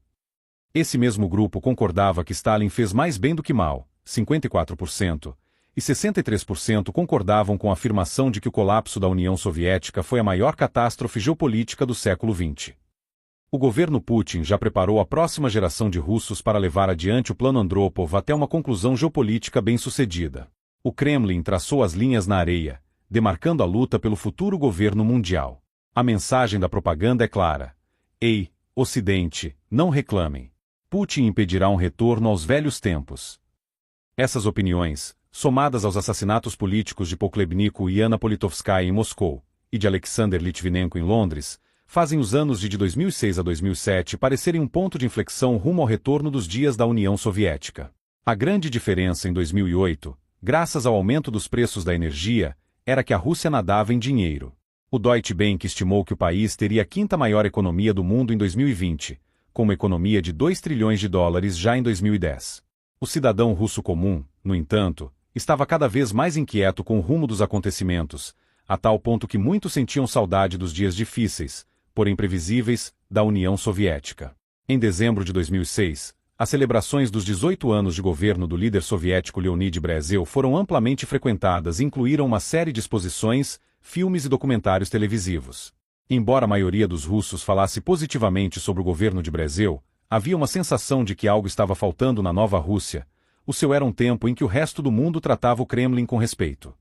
Esse mesmo grupo concordava que Stalin fez mais bem do que mal, 54%, e 63% concordavam com a afirmação de que o colapso da União Soviética foi a maior catástrofe geopolítica do século XX. O governo Putin já preparou a próxima geração de russos para levar adiante o plano Andropov até uma conclusão geopolítica bem-sucedida. O Kremlin traçou as linhas na areia, demarcando a luta pelo futuro governo mundial. A mensagem da propaganda é clara. Ei, Ocidente, não reclamem. Putin impedirá um retorno aos velhos tempos. Essas opiniões, somadas aos assassinatos políticos de Poklebnikov e Anna Politkovskaya em Moscou, e de Alexander Litvinenko em Londres, fazem os anos de 2006 a 2007 parecerem um ponto de inflexão rumo ao retorno dos dias da União Soviética. A grande diferença em 2008, graças ao aumento dos preços da energia, era que a Rússia nadava em dinheiro. O Deutsche Bank estimou que o país teria a quinta maior economia do mundo em 2020, com uma economia de 2 trilhões de dólares já em 2010. O cidadão russo comum, no entanto, estava cada vez mais inquieto com o rumo dos acontecimentos, a tal ponto que muitos sentiam saudade dos dias difíceis, porém previsíveis, da União Soviética. Em dezembro de 2006, as celebrações dos 18 anos de governo do líder soviético Leonid Brezhnev foram amplamente frequentadas e incluíram uma série de exposições, filmes e documentários televisivos. Embora a maioria dos russos falasse positivamente sobre o governo de Brezhnev, havia uma sensação de que algo estava faltando na nova Rússia. O seu era um tempo em que o resto do mundo tratava o Kremlin com respeito.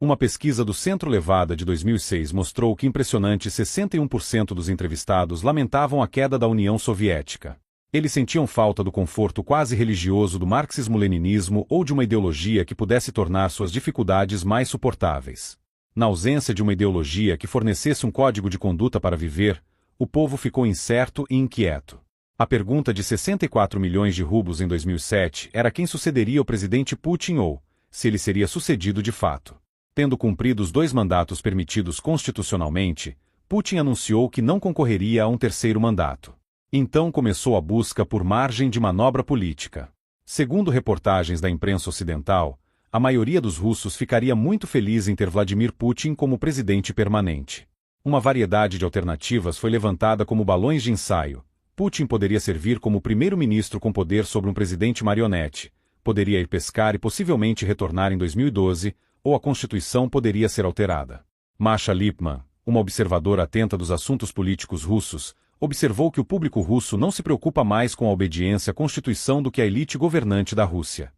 Uma pesquisa do Centro Levada de 2006 mostrou que impressionante 61% dos entrevistados lamentavam a queda da União Soviética. Eles sentiam falta do conforto quase religioso do marxismo-leninismo ou de uma ideologia que pudesse tornar suas dificuldades mais suportáveis. Na ausência de uma ideologia que fornecesse um código de conduta para viver, o povo ficou incerto e inquieto. A pergunta de 64 milhões de rublos em 2007 era quem sucederia o presidente Putin ou, se ele seria sucedido de fato. Tendo cumprido os 2 mandatos permitidos constitucionalmente, Putin anunciou que não concorreria a um terceiro mandato. Então começou a busca por margem de manobra política. Segundo reportagens da imprensa ocidental, a maioria dos russos ficaria muito feliz em ter Vladimir Putin como presidente permanente. Uma variedade de alternativas foi levantada como balões de ensaio. Putin poderia servir como primeiro-ministro com poder sobre um presidente marionete, poderia ir pescar e possivelmente retornar em 2012, ou a Constituição poderia ser alterada. Masha Lipman, uma observadora atenta dos assuntos políticos russos, observou que o público russo não se preocupa mais com a obediência à Constituição do que a elite governante da Rússia.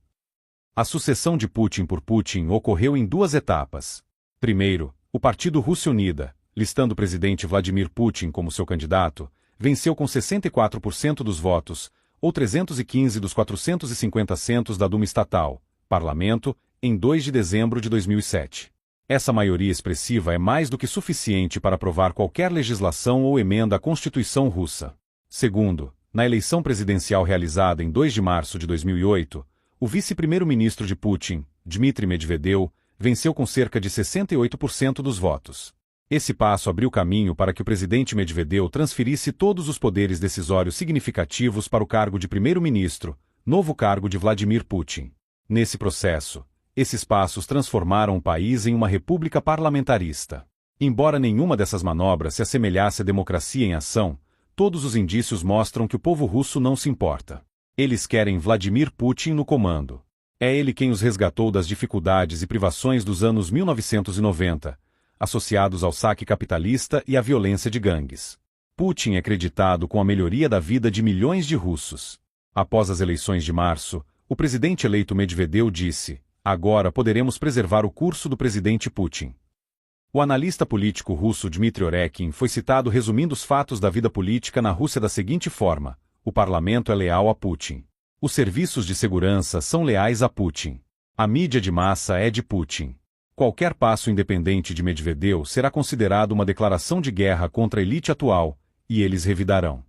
A sucessão de Putin por Putin ocorreu em 2 etapas. Primeiro, o Partido Rússia Unida, listando o presidente Vladimir Putin como seu candidato, venceu com 64% dos votos, ou 315 dos 450 assentos da Duma Estatal, parlamento, em 2 de dezembro de 2007. Essa maioria expressiva é mais do que suficiente para aprovar qualquer legislação ou emenda à Constituição russa. Segundo, na eleição presidencial realizada em 2 de março de 2008, o vice-primeiro-ministro de Putin, Dmitry Medvedev, venceu com cerca de 68% dos votos. Esse passo abriu caminho para que o presidente Medvedev transferisse todos os poderes decisórios significativos para o cargo de primeiro-ministro, novo cargo de Vladimir Putin. Nesse processo, esses passos transformaram o país em uma república parlamentarista. Embora nenhuma dessas manobras se assemelhasse à democracia em ação, todos os indícios mostram que o povo russo não se importa. Eles querem Vladimir Putin no comando. É ele quem os resgatou das dificuldades e privações dos anos 1990, associados ao saque capitalista e à violência de gangues. Putin é creditado com a melhoria da vida de milhões de russos. Após as eleições de março, o presidente eleito Medvedev disse: "Agora poderemos preservar o curso do presidente Putin." O analista político russo Dmitry Orekin foi citado resumindo os fatos da vida política na Rússia da seguinte forma: o parlamento é leal a Putin. Os serviços de segurança são leais a Putin. A mídia de massa é de Putin. Qualquer passo independente de Medvedev será considerado uma declaração de guerra contra a elite atual, e eles revidarão.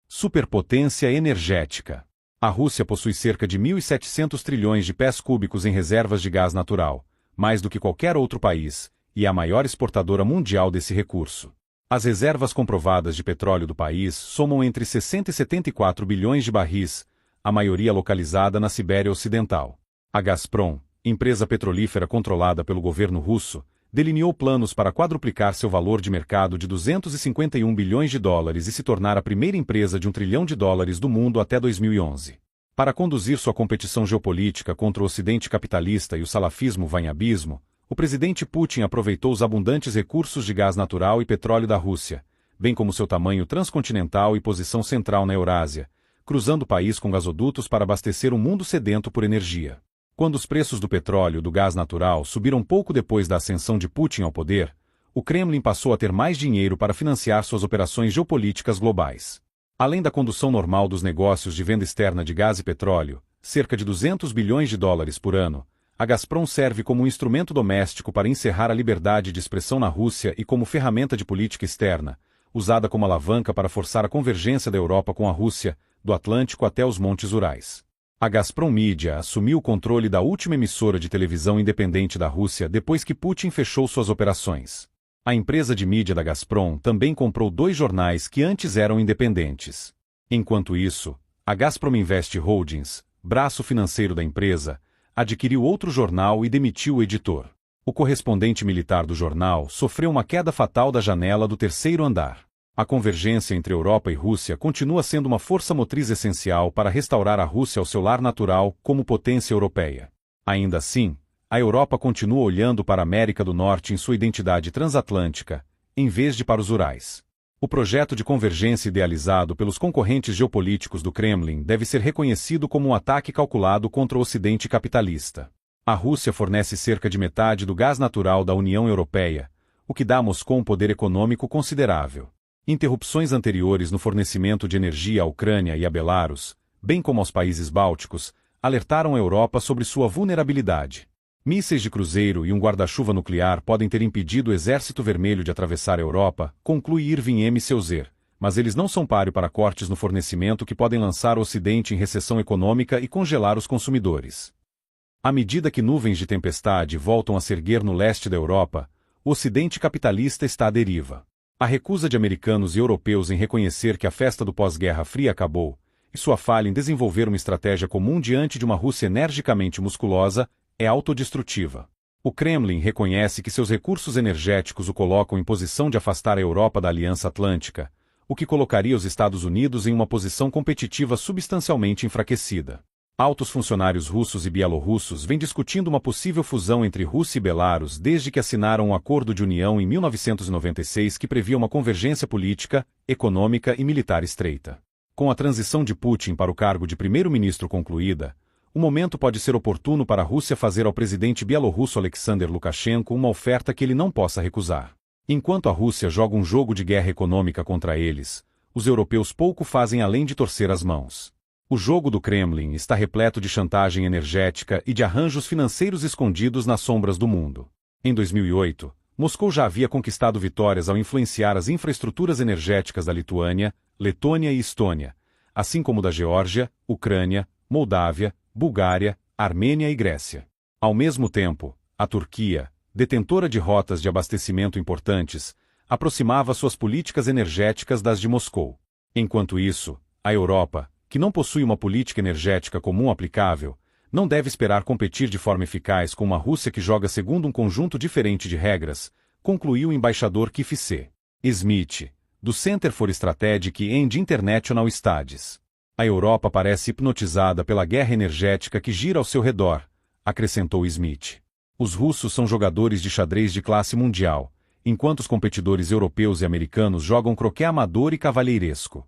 Superpotência energética. A Rússia possui cerca de 1.700 trilhões de pés cúbicos em reservas de gás natural, mais do que qualquer outro país, e é a maior exportadora mundial desse recurso. As reservas comprovadas de petróleo do país somam entre 60 e 74 bilhões de barris, a maioria localizada na Sibéria Ocidental. A Gazprom, empresa petrolífera controlada pelo governo russo, delineou planos para quadruplicar seu valor de mercado de 251 bilhões de dólares e se tornar a primeira empresa de $1 trilhão do mundo até 2011. Para conduzir sua competição geopolítica contra o Ocidente capitalista e o salafismo vaiabismo, o presidente Putin aproveitou os abundantes recursos de gás natural e petróleo da Rússia, bem como seu tamanho transcontinental e posição central na Eurásia, cruzando o país com gasodutos para abastecer um mundo sedento por energia. Quando os preços do petróleo e do gás natural subiram pouco depois da ascensão de Putin ao poder, o Kremlin passou a ter mais dinheiro para financiar suas operações geopolíticas globais. Além da condução normal dos negócios de venda externa de gás e petróleo, cerca de 200 bilhões de dólares por ano, a Gazprom serve como um instrumento doméstico para encerrar a liberdade de expressão na Rússia e como ferramenta de política externa, usada como alavanca para forçar a convergência da Europa com a Rússia, do Atlântico até os Montes Urais. A Gazprom Media assumiu o controle da última emissora de televisão independente da Rússia depois que Putin fechou suas operações. A empresa de mídia da Gazprom também comprou 2 jornais que antes eram independentes. Enquanto isso, a Gazprom Invest Holdings, braço financeiro da empresa, adquiriu outro jornal e demitiu o editor. O correspondente militar do jornal sofreu uma queda fatal da janela do 3º andar. A convergência entre Europa e Rússia continua sendo uma força motriz essencial para restaurar a Rússia ao seu lar natural como potência europeia. Ainda assim, a Europa continua olhando para a América do Norte em sua identidade transatlântica, em vez de para os Urais. O projeto de convergência idealizado pelos concorrentes geopolíticos do Kremlin deve ser reconhecido como um ataque calculado contra o Ocidente capitalista. A Rússia fornece cerca de metade do gás natural da União Europeia, o que dá a Moscou um poder econômico considerável. Interrupções anteriores no fornecimento de energia à Ucrânia e a Belarus, bem como aos países bálticos, alertaram a Europa sobre sua vulnerabilidade. Mísseis de cruzeiro e um guarda-chuva nuclear podem ter impedido o Exército Vermelho de atravessar a Europa, conclui Irving M. Seuzer, mas eles não são páreo para cortes no fornecimento que podem lançar o Ocidente em recessão econômica e congelar os consumidores. À medida que nuvens de tempestade voltam a se erguer no leste da Europa, o Ocidente capitalista está à deriva. A recusa de americanos e europeus em reconhecer que a festa do pós-Guerra Fria acabou, e sua falha em desenvolver uma estratégia comum diante de uma Rússia energicamente musculosa, é autodestrutiva. O Kremlin reconhece que seus recursos energéticos o colocam em posição de afastar a Europa da Aliança Atlântica, o que colocaria os Estados Unidos em uma posição competitiva substancialmente enfraquecida. Altos funcionários russos e bielorrussos vêm discutindo uma possível fusão entre Rússia e Belarus desde que assinaram um acordo de união em 1996 que previa uma convergência política, econômica e militar estreita. Com a transição de Putin para o cargo de primeiro-ministro concluída, o momento pode ser oportuno para a Rússia fazer ao presidente bielorrusso Alexander Lukashenko uma oferta que ele não possa recusar. Enquanto a Rússia joga um jogo de guerra econômica contra eles, os europeus pouco fazem além de torcer as mãos. O jogo do Kremlin está repleto de chantagem energética e de arranjos financeiros escondidos nas sombras do mundo. Em 2008, Moscou já havia conquistado vitórias ao influenciar as infraestruturas energéticas da Lituânia, Letônia e Estônia, assim como da Geórgia, Ucrânia, Moldávia, Bulgária, Armênia e Grécia. Ao mesmo tempo, a Turquia, detentora de rotas de abastecimento importantes, aproximava suas políticas energéticas das de Moscou. Enquanto isso, a Europa, que não possui uma política energética comum aplicável, não deve esperar competir de forma eficaz com uma Rússia que joga segundo um conjunto diferente de regras, concluiu o embaixador Keith C. Smith, do Center for Strategic and International Studies. A Europa parece hipnotizada pela guerra energética que gira ao seu redor, acrescentou Smith. Os russos são jogadores de xadrez de classe mundial, enquanto os competidores europeus e americanos jogam croquet amador e cavalheiresco.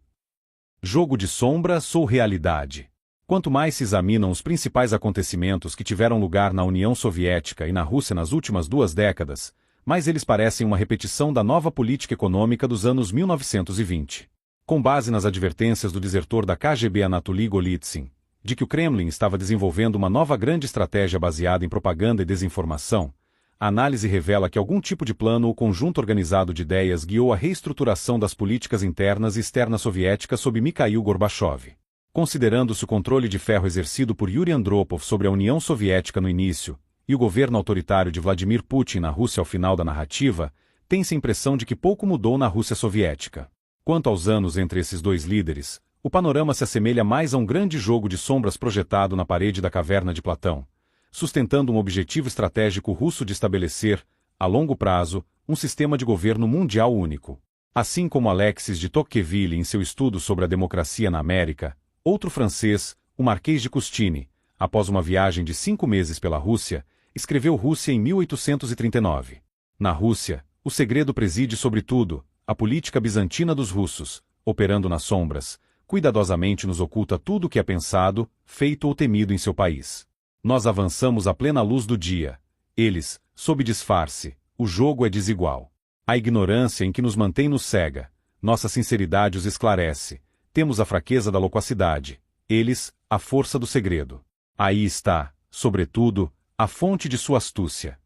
Jogo de sombras ou realidade? Quanto mais se examinam os principais acontecimentos que tiveram lugar na União Soviética e na Rússia nas últimas 2 décadas, mais eles parecem uma repetição da nova política econômica dos anos 1920. Com base nas advertências do desertor da KGB Anatoly Golitsyn, de que o Kremlin estava desenvolvendo uma nova grande estratégia baseada em propaganda e desinformação, a análise revela que algum tipo de plano ou conjunto organizado de ideias guiou a reestruturação das políticas internas e externas soviéticas sob Mikhail Gorbachev. Considerando-se o controle de ferro exercido por Yuri Andropov sobre a União Soviética no início, e o governo autoritário de Vladimir Putin na Rússia ao final da narrativa, tem-se a impressão de que pouco mudou na Rússia soviética. Quanto aos anos entre esses 2 líderes, o panorama se assemelha mais a um grande jogo de sombras projetado na parede da caverna de Platão, sustentando um objetivo estratégico russo de estabelecer, a longo prazo, um sistema de governo mundial único. Assim como Alexis de Tocqueville em seu estudo sobre a democracia na América, outro francês, o Marquês de Custine, após uma viagem de 5 meses pela Rússia, escreveu Rússia em 1839. Na Rússia, o segredo preside sobretudo, a política bizantina dos russos, operando nas sombras, cuidadosamente nos oculta tudo o que é pensado, feito ou temido em seu país. Nós avançamos à plena luz do dia. Eles, sob disfarce, o jogo é desigual. A ignorância em que nos mantém nos cega. Nossa sinceridade os esclarece. Temos a fraqueza da loquacidade. Eles, a força do segredo. Aí está, sobretudo, a fonte de sua astúcia.